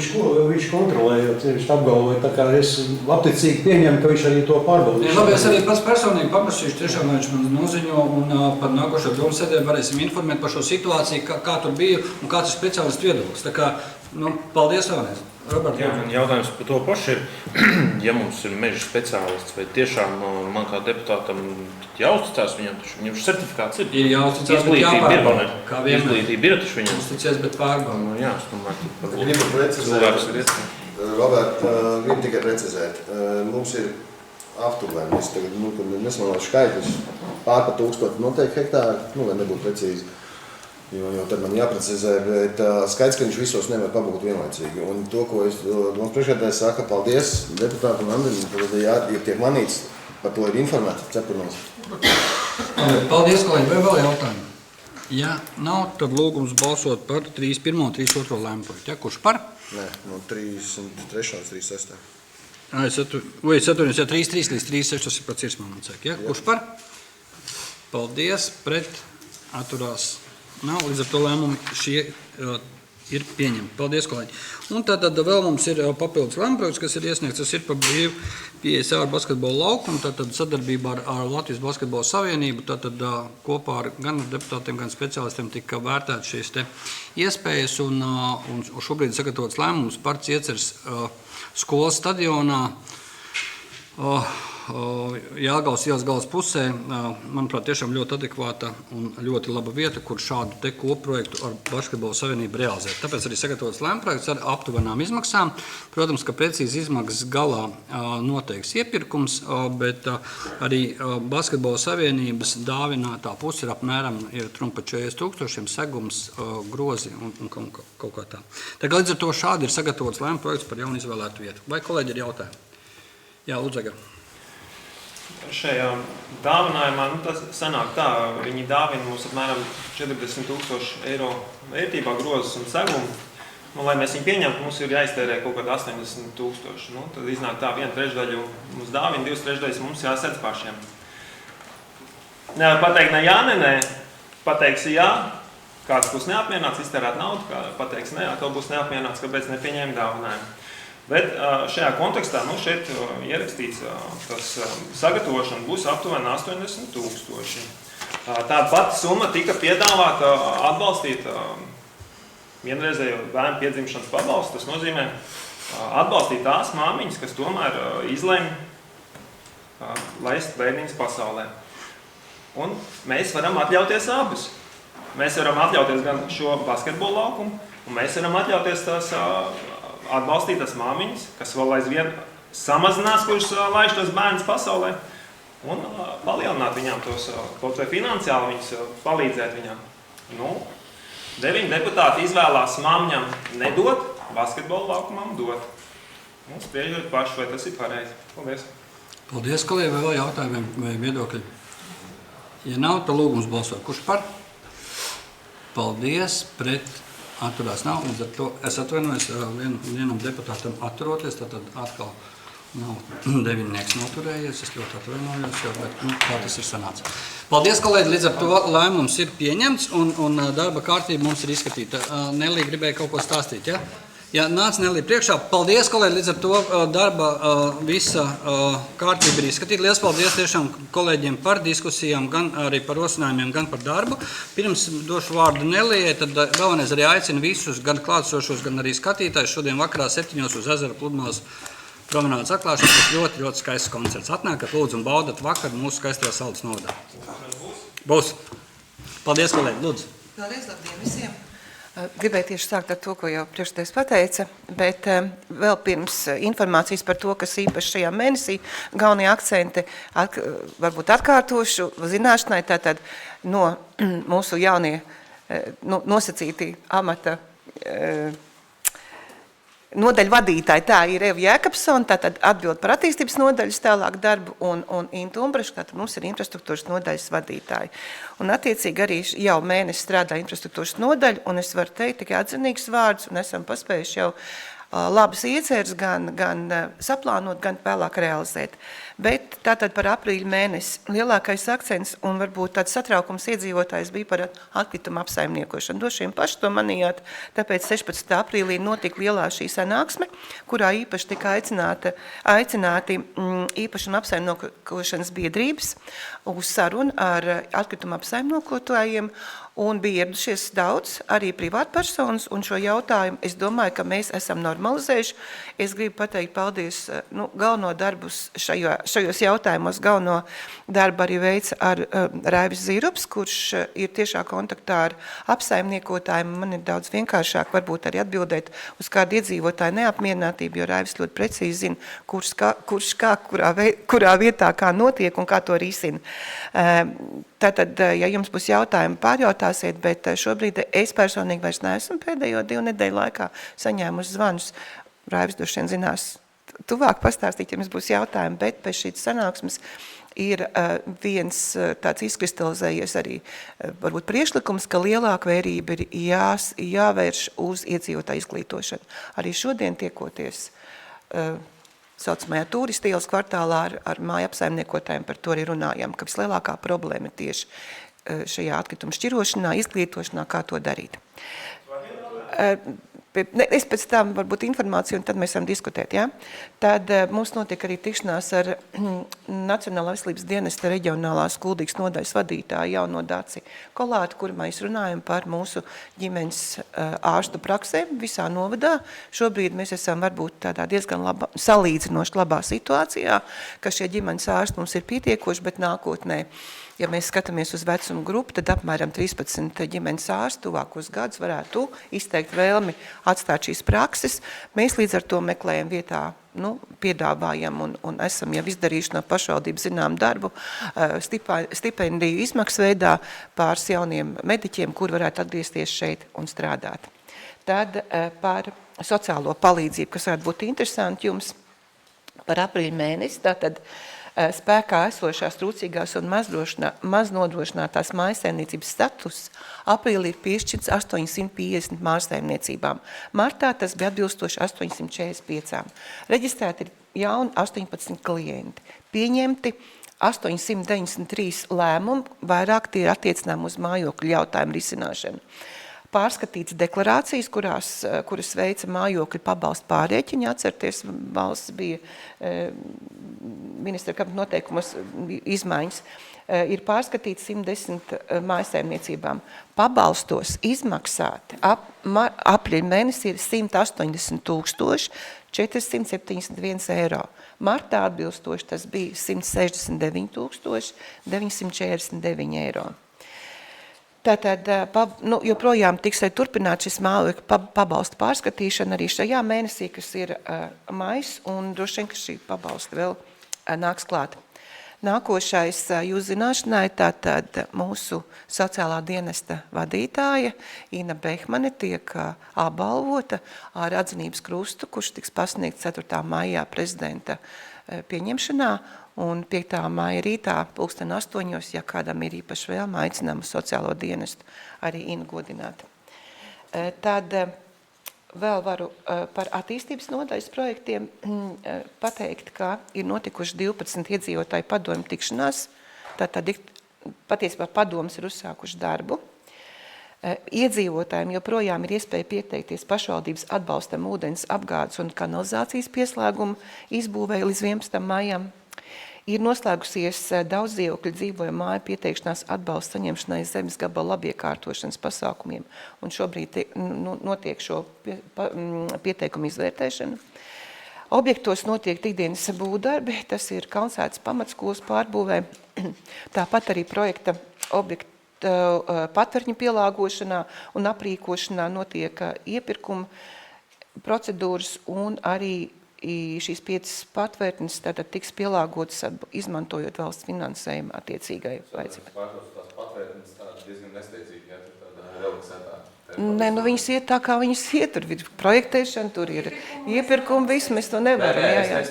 viņš kontrolējot, viņš apgalvoja, tā kā es labticīgi pieņemu, ka viņš arī to pārbaudīs. Labi, es arī pats personīgi paprasīšu, tiešām viņš man noziņo un par nākošo domu sēdē varēsim informēt par šo situāciju, kā tur bija un kāds ir speciālistu viedoklis. Tā kā, paldies vēlreiz. Robert, Jā, man jautājums par to pašu ir, ja mums ir meža speciālists, vai tiešām man kā deputātam jāuzticās viņam, taču viņam certifikāts ir. Ir jāuzticās, bet jāpārbauda. Kā vienmēr. Izglītība ir taču viņam. Uzticies, bet pārbauda. Jā, es domāju, ka Gribu precizēt, Robert, gribu tikai precizēt. Mums ir aptuveni, es tagad nesmanāšu skaitļus, pār pa 1000 noteikti hektāri, lai nebūtu precīzi. Jo tad man jāprecizē, bet skaidrs, ka viņš visos nevar pabūt vienlaicīgi. Un to, ko mums priekšētājs saka, paldies deputātam Andrim, tad ja tiek manīts, par to ir informēti cepurnos. Paldies, kolēģi, vai vēl jautājumi? Ja nav, tad lūgums balsot par 31. un 32. lēmumu projektu. Ja, kurš par? Nē, no 33. un 36. Es atvainojos, ja 33 līdz 36, tas ir pats Irsmāns. Ja? Kurš par? Paldies, pret, atturās. Nav, līdz ar to lēmumi šie ir pieņemti. Paldies, kolēģi. Un tad vēl mums ir papildus lēmumprojekts, kas ir iesniegts. Tas ir par brīvu pieejas ārā basketbola laukumu. Tātad sadarbībā ar Latvijas basketbola savienību. Tātad kopā ar gan deputātiem, gan speciālistiem tika vērtēt šīs te iespējas. Un šobrīd sagatavots lēmums par Cieceres skolas stadionā. Jāgals ielas galas pusē, manuprāt, tiešām ļoti adekvāta un ļoti laba vieta, kur šādu te kopprojektu ar Basketbola savienību realizēt. Tāpēc arī sagatavots lēmumprojekts ar aptuvenām izmaksām. Protams, ka precīzi izmaksas galā noteiks iepirkums, bet arī Basketbola savienības dāvinātā puse ir apmēram trumpa 40,000, segums, grozi un kaut kā tā. Tagad līdz ar to šādi ir sagatavots lēmumprojekts par jaunu izvēlētu vietu. Vai kolēģi ir jautājumi? Jā, lūdzu, Agar. Šajā dāvinājumā, tas sanāk tā, viņi dāvina mums apmēram 40,000 eiro vērtībā grozes un segumu. Lai mēs viņu pieņemtu, mums ir jāiztērē kaut kāda 80,000. Tad iznāk tā, 1/3 mums dāvina, 2/3 mums jāsadz pašiem. Nevar pateikt ne jā, ne. Pateiksi jā, kāds būs neapmierināts, iztērēt naudu, pateiks ne, atkal būs neapmierināts, kāpēc nepieņēma dāvinājumu. Bet šajā kontekstā šeit ierakstīts, tas sagatavošana būs aptuveni 80,000. Tāda pati summa tika piedāvāta atbalstīt vienreizējo bērnu piedzimšanas pabalstu. Tas nozīmē atbalstīt tās māmiņas, kas tomēr izlemj laist bērniņas pasaulē. Un mēs varam atļauties abus. Mēs varam atļauties gan šo basketbolu laukumu, un mēs varam atļauties tās atbalstīt tās māmiņas, kas vēl aizvien samazinās, kurš laiž tos bērnus pasaulē, un palielināt viņām tos, kaut vai finansiāli viņus palīdzēt viņām. 9 deputāti izvēlās māmiņām nedot, basketbola laukumam dot. Spriežot paši, vai tas ir pareizi. Paldies. Paldies, kolēģi, vai vēl jautājumiem vai viedokļi? Ja nav, tad lūgums balsot. Kurš par? Paldies, pret. Atturās nav, līdz ar to es atvainojos vienam deputātam atturoties, tad atkal nav 9 noturējies, es ļoti atvainojos, bet kā tas ir sanācis. Paldies, kolēģi, līdz ar to lēmums ir pieņemts un darba kārtība mums ir izskatīta. Nelī gribēja kaut ko stāstīt, ja? Jā, nāc Nelī priekšā. Paldies, kolēģi, līdz ar to darba visa kārtība ir izskatīta. Liels paldies tiešām kolēģiem par diskusijām, gan arī par rosinājumiem, gan par darbu. Pirms došu vārdu Nelijai, tad vēlreiz arī aicinu visus, gan klātsošos, gan arī skatītājus šodien vakarā 7 uz ezera pludmales promenādes atklāšanu. Tas ļoti, ļoti skaists koncerts. Atnākat, lūdzu, un baudat vakaru mūsu skaistajā Saldus novadā. Būs. Paldies, kolēģi, lūdzu. Paldies, labdien visiem. Gribēju tieši sākt ar to, ko jau priekšsēdētājs pateica, bet vēl pirms informācijas par to, kas īpaši šajā mēnesī galvenie akcenti varbūt atkārtošu zināšanai, tātad no mūsu jaunie nosacītī amata nodaļu vadītāji, tā ir Eva Jēkabsona, tātad atbild par attīstības nodaļas tālāk darbu, un Inta Umbraša, tātad mums ir infrastruktūras nodaļas vadītāji. Un attiecīgi arī jau mēnesi strādā infrastruktūras nodaļa, un es varu teikt tikai atzinīgs vārds, un esam paspējuši jau labas ieceres gan saplānot, gan vēlāk realizēt. Bet tātad par aprīļa mēnesi lielākais akcents un varbūt tāds satraukums iedzīvotājs bija par atkritumu apsaimniekošanu. Droši vien paši to manījāt, tāpēc 16. aprīlī notika lielā šī sanāksme, kurā īpaši tika aicināti īpašuma apsaimniekošanas biedrības uz sarunu ar atkritumu apsaimniekotājiem, Un bija ieradušies daudz arī privātpersonas, un šo jautājumu es domāju, ka mēs esam normalizējuši. Es gribu pateikt paldies, galveno darbus šajos jautājumos, galveno darbu arī veica ar Raivis Zīrups, kurš ir tiešā kontaktā ar apsaimniekotājiem. Man ir daudz vienkāršāk varbūt arī atbildēt uz kādu iedzīvotāju neapmierinātību, jo Raivis ļoti precīzi zina, kurš kā, kurā vietā, kā notiek un kā to risina. Tātad, ja jums būs jautājumi, pārjautāsiet, bet šobrīd es personīgi vairs neesmu pēdējo 2 nedēļu laikā saņēmuši zvanus. Raivis droši vien zinās tuvāk pastāstīt, ja jums būs jautājumi, bet pēc šīs sanāksmes ir viens tāds izkristalizējies arī varbūt priekšlikums, ka lielāka vērība ir jāvērš uz iedzīvotāju izglītošanu. Arī šodien tiekoties saucamajā Tūristu ielas kvartālā ar māju apsaimniekotājiem par to arī runājam, ka vislielākā problēma ir tieši šajā atkritumu šķirošanā, izglītošanā, kā to darīt. Es pēc tam varbūt informāciju, un tad mēs varam diskutēt, ja? Tad mums notiek arī tikšanās ar Nacionālā veselības dienesta reģionālās Kuldīgas nodaļas vadītāju jauno Daci Kolāti, kur mēs runājam par mūsu ģimenes ārstu praksēm visā novadā. Šobrīd mēs esam varbūt tādā diezgan salīdzinoši labā situācijā, ka šie ģimenes ārsti mums ir pietiekoši, bet nākotnē, ja mēs skatāmies uz vecumu grupu, tad apmēram 13 ģimenes ārstu tuvākos gadus varētu izteikt vēlmi atstāt šīs prakses. Mēs līdz ar to meklējam vietā, piedāvājam un esam jau izdarījuši no pašvaldības zinām darbu stipendiju izmaksu veidā pāris jauniem mediķiem, kur varētu atgriezties šeit un strādāt. Tad par sociālo palīdzību, kas varētu būt interesanti jums par aprīļa mēnesi, tātad spēkā esošās trūcīgās un maznodrošinātās mājsaimniecības status aprīlī ir piešķirts 850 mājsaimniecībām. Martā tas bija atbilstoši 845. Reģistrēti ir jauni 18 klienti. Pieņemti 893 lēmumi, vairāk tie ir attiecinām uz mājokļu jautājumu risināšanu. Pārskatīts deklarācijas, kuras veica mājokļu pabalstu pārrēķiņi. Atcerieties, valsts bija ministra kabineta noteikumos izmaiņas. Ir pārskatīts 110 mājsaimniecībām. Pabalstos izmaksāti aprīļa mēnesī ir 180 471 eiro. Martā atbilstoši tas bija 169 949 eiro. Tātad joprojām tiks turpināt šis mājokļu pabalstu pārskatīšana arī šajā mēnesī, kas ir maijs, un droši vien, ka šī pabalsta vēl nāks klāt. Nākošais jūs zināšanai, tātad mūsu sociālā dienesta vadītāja Ina Behmane tiek apbalvota ar atzinības krustu, kurš tiks pasniegts 4. maijā prezidenta pieņemšanā, un 5. maija rītā 8:00, ja kādam ir īpaši vēlme, aicinām sociālo dienestu arī Inu godināt. Tad vēl varu par attīstības nodaļas projektiem pateikt, ka ir notikuši 12 iedzīvotāju padomju tikšanās, tātad patiesībā padomas ir uzsākuši darbu. Iedzīvotājiem joprojām ir iespēja pieteikties pašvaldības atbalstam ūdens apgādes un kanalizācijas pieslēgumu izbūvēja līdz 11. maijam. Ir noslēgusies daudz dzīvokļu dzīvojumu māju pieteikšanās atbalsta saņemšanai zemes gabala labiekārtošanas pasākumiem, un šobrīd notiek šo pieteikumu izvērtēšanu. Objektos notiek ikdienas būvdarbi, tas ir Kalnsētas pamatskolas pārbūvē, tāpat arī projekta objektu patverņu pielāgošanā un aprīkošanā notiek iepirkuma procedūras, un arī šīs 5 patvērtnes tātad tiks pielāgotas, izmantojot valsts finansējumu attiecīgai vajadzībai. Tās patvērtnes tādas diezgan nesteidzīgi, ja tur tāda reliksētā. Nē, viņas iet tā, kā viņas iet, tur ir projektēšana, tur ir iepirkumi, visu mēs to nevaram.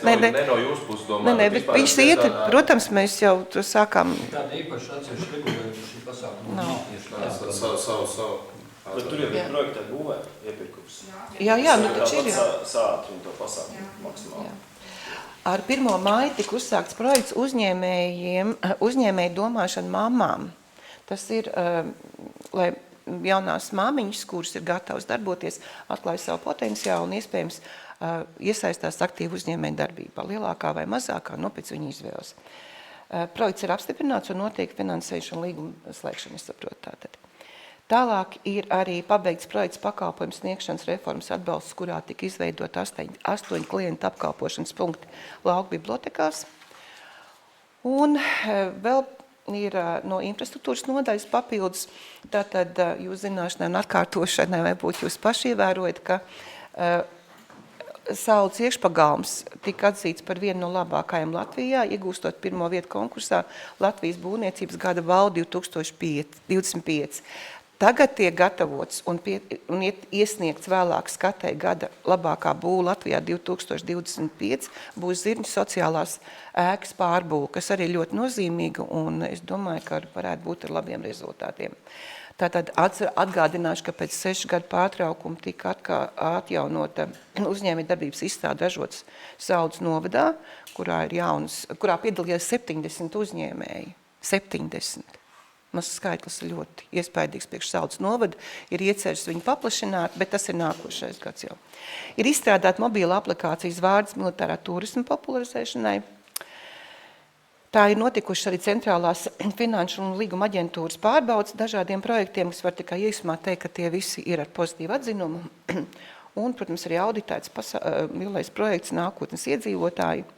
Ne no jūsu puses domāju. Nē, bet viņas iet, protams, mēs jau to sākām. Tāda īpaši atsevišķi regulējumi šī pasākuma. Nav. Savu. Bet tur jau ir projektēt būvē, iepirkums. Jā, taču ir. Sātri un to pasākumu maksimāli. Ar 1. māju tika uzsākts projekts uzņēmēju domāšana mamām. Tas ir, lai jaunās māmiņas, kuras ir gatavas darboties, atklāja savu potenciālu un iespējams iesaistās aktīvi uzņēmēju darbībā, lielākā vai mazākā, pēc viņa izvēles. Projekts ir apstiprināts un notiek finansēšana līguma slēgšana, es saprotu tātad. Tālāk ir arī pabeigts projekts pakalpojumu sniegšanas reformas atbalsts, kurā tika izveidot 8 klientu apkalpošanas punkti lauku bibliotekās. Un vēl ir no infrastruktūras nodaļas papildus, tātad jūs zināšanai un atkārtošanai, vai būtu jūs paši ievērojat, ka Saules iekšpagalms tika atzīts par vienu no labākajiem Latvijā, iegūstot pirmo vietu konkursā Latvijas būvniecības gada balvu 2025. Tagad tiek gatavots un iesniegts vēlāk skatei gada labākā būva Latvijā 2025, būs Zirņu sociālās ēkas pārbūve, kas arī ļoti nozīmīga, un es domāju, ka varētu būt ar labiem rezultātiem. Tātad atgādināšu, ka pēc 6 gadu pārtraukuma tika atjaunota uzņēmējdarbības izstāde ražotas Saules novadā, kurā piedalījās 70 uzņēmēji. 70. Mazs skaitlis ir ļoti iespaidīgs priekš Saules novada, ir iecerts viņu paplašināt, bet tas ir nākošais gads jau. Ir izstrādāt mobīla aplikācijas vārds militārā turisma popularizēšanai. Tā ir notikuši arī centrālās finanšu un līguma aģentūras pārbaudas dažādiem projektiem, kas var tikai iesmā teikt, ka tie visi ir ar pozitīvu atzinumu. Un, protams, arī auditēts lielais projekts nākotnes iedzīvotāji.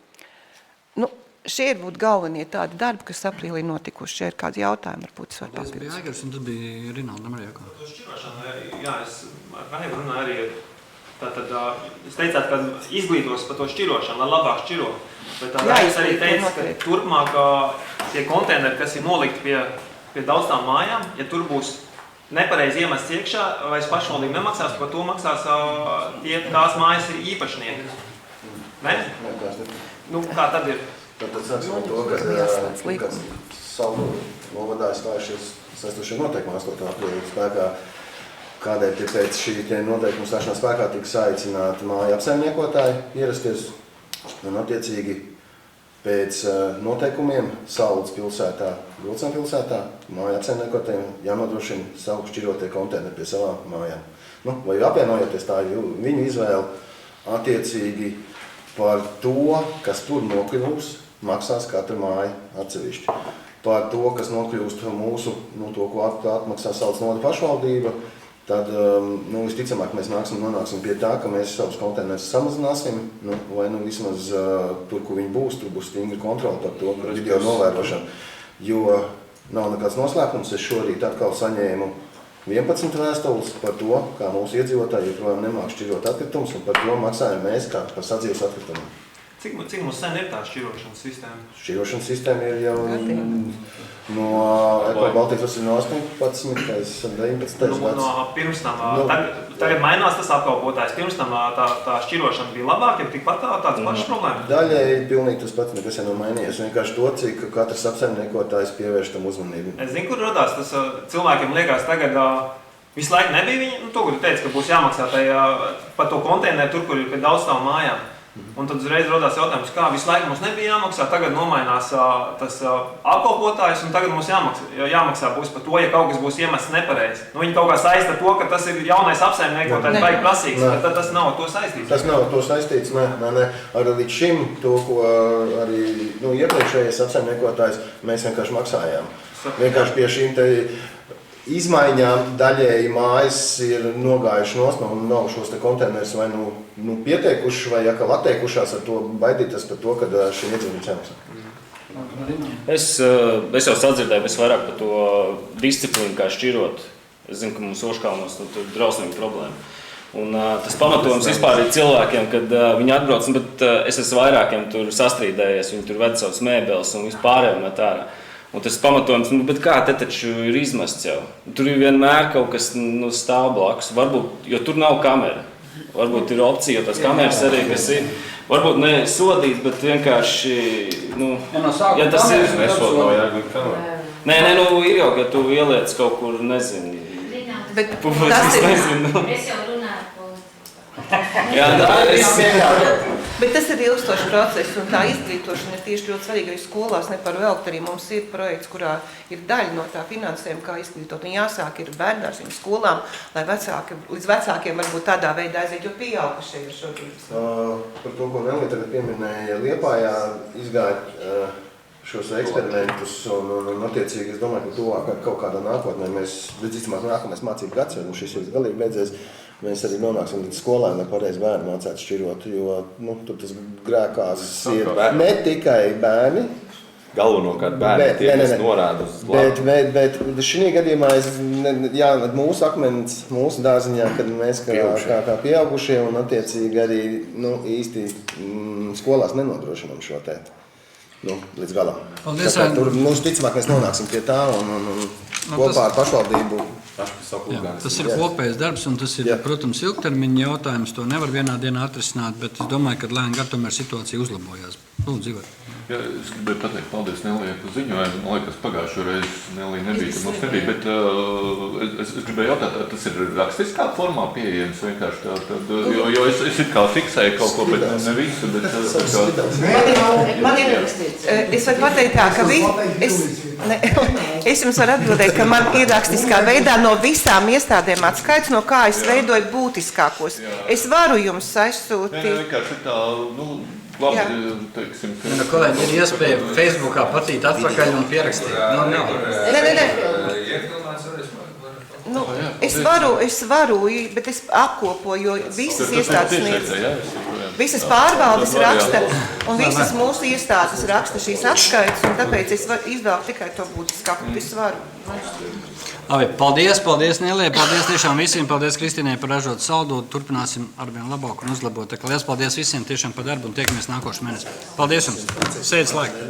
Šie ir būtu galvenie tādi darbi, kas aprīlī notikuši. Šie ir kādi jautājumi, varbūt var papildus. Tas bija Aigars un tas bija Rinaldam arī. To šķirošanu, jā, es ar Raivu runāju arī. Tātad, es teicāt, ka izglītos par to šķirošanu, lai labāk šķiro. Bet Raivs arī teica, ka turpmāk tie konteineri, kas ir nolikti pie daudztām mājām, ja tur būs nepareizi iemests iekšā, vai pašvaldība nemaksās, par to maksās tās mājas ir īpašnieki. Ne? Kā tad ir? Tad sāksim ar to, ka Saules novadā stājušies saistošie noteikumi 8. aprīlī spēkā, kādēļ pēc šī noteikuma stāšanās spēkā tiks aicināti māju apsaimniekotāji ierasties un attiecīgi pēc noteikumiem Saules pilsētā, Vilcena pilsētā, māju apsaimniekotājiem jānodrošina savu šķirotie konteineri pie savām mājām. Vai apvienojoties, tā ir viņu izvēle attiecīgi par to, kas tur nokļūs, maksās katra māja atsevišķi. Par to, kas nokļūst mūsu, to, ko atmaksā Saules novada pašvaldība, tad visticamāk mēs nonāksim pie tā, ka mēs savus konteinerus samazināsim, vai vismaz tur, kur viņi būs, tur būs stingri kontroli par to, par video novērošanu. Jo nav nekāds noslēpums, es šorīt atkal saņēmu 11 vēstules par to, kā mūsu iedzīvotāji joprojām nemāk šķirot atkritumus, un par to maksājam mēs kā par sadzīves atkritumu. Cik mums sen ir tā šķirošanas sistēma? Šķirošanas sistēma ir jau no Baltijas no 18. 19. gads. Pirms tam, tagad mainās tas apkalpotājs. Pirms tam tā šķirošana bija labāk, ja tikpat tāds pašs problēma? Daļai pilnīgi tas pats, nekas jau nav mainījies. Vienkārši to, cik katrs apsaimniekotājs pievērš tam uzmanību. Es zinu, kur rodās tas cilvēkiem liekas tagad, visu laiku nebija viņi, to, kur tu teici, ka būs jāmaksā par to konteineru tur, kur ir pie daudzstāvu mājām. Un tad uzreiz rodās jautājums, kā visu laiku mums nebija jāmaksā, tagad nomainās tas apkalpotājs un tagad mums jāmaksā būs par to, ja kaut kas būs iemests nepareizi. Viņi kaut kā saista to, ka tas ir jaunais apsaimniekotājs baigi prasīgs, bet tad tas nav ar to saistīts. Tas nav ar to saistīts, nē. Arī līdz šim to, ko arī iepriekšējais apsaimniekotājs mēs vienkārši maksājām. Vienkārši pie šīm te izmaiņām daļēji mājas ir nogājuši nost, un nav šos te konteinerus vai pieteikuši, vai atkal atteikušās ar to baidīties par to, ka šī iedzīvotājs jāmaksā. Es jau sadzirdēju visvairāk par to disciplīnu, kā šķirot. Es zinu, ka mums Oškalnos tur ir drausmīga problēma. Un tas pamatojums vispār ir cilvēkiem, kad viņi atbrauc, bet es esmu vairākiem tur sastrīdējies, viņi tur ved savus mēbeles un vispārējo met ārā. Un tas pamatojums, bet kā te taču ir izmests jau? Tur ir vienmēr kaut kas stāv blakus, varbūt, jo tur nav kamera. Varbūt ir opcija, jo tās kameras arī, kas ir, varbūt ne sodīt, bet vienkārši, ja tas ir... Nesodojāt kameru. Nē, ir jau, ka tu ieliec kaut kur, nezinu. Bet tas ir... Es jau runāju Bet tas ir ilgstošs process, un tā izglītošana ir tieši ļoti svarīga arī skolās, ne par velti. Arī mums ir projekts, kurā ir daļa no tā finansējuma, kā izglītot. Un jāsāk ir bērndārsiem skolām, lai līdz vecākiem varbūt tādā veidā aiziet, jo pieaugušie ir šobrīd. Par to, ko Nelija tagad pieminēja, Liepājā izgāja šos eksperimentus, un attiecīgi, es domāju, ka tuvāk kaut kādā nākotnē mēs, visticamāk, nākamais mācību gads, jo šis ir galīgi beidzies, mēs arī nonāksim līdz skolēm, lai pareizi bērni mācētu šķirot, jo tur tas grēkās ir ne tikai bērni, galvenokārt bērni tie, kas norāda uz labu. Bet šī gadījumā mūsu akmens, mūsu dārziņā, kad mēs kā pieaugušie un attiecīgi arī īsti skolās nenodrošinām šo te līdz galam. Tur ticamāk mēs nonāksim pie tā un kopā ar pašvaldību. Tas ir kopējs darbs, un tas ir, protams, ilgtermiņa jautājums. To nevar vienā dienā atrisināt, bet es domāju, ka lēni gar tomēr situācija uzlabojās. Lūdzu, Ivar. Ja, es gribēju pateikt paldies Nelijai par ziņojumu. Man liekas, pagājušo reizi Nelija nebija, mums nebija, bet es gribēju jautāt, tas ir rakstiskā formā pieejams vienkārši jo es it kā fiksēju kaut ko, bet ne visu, bet man ir, es varu pateikt tā, ka es jums varu atbildēt, ka man ir rakstiskā veidā no visām iestādēm atskaits, no kā es veidoju būtiskākos. Es varu jums aizsūtīt. Vienkārši tā, labi, teiksim, ka... Kolēģi, ir iespēja Facebookā patīt atpakaļ un pierakstīt. Es varu, bet es apkopoju, jo visas iestādes sniedz. Visas pārvaldes raksta, un visas mūsu iestādes raksta šīs atskaites, un tāpēc es izvēlu tikai to būtiskāko, bet es varu. Labi, paldies Nelijai, paldies tiešām visiem, paldies Kristīnai par ražotu saldu, turpināsim arvien labāk un uzlabot. Tā kā liels paldies visiem tiešām par darbu un tiekamies nākošu mēnesi. Paldies jums, sēdes laika!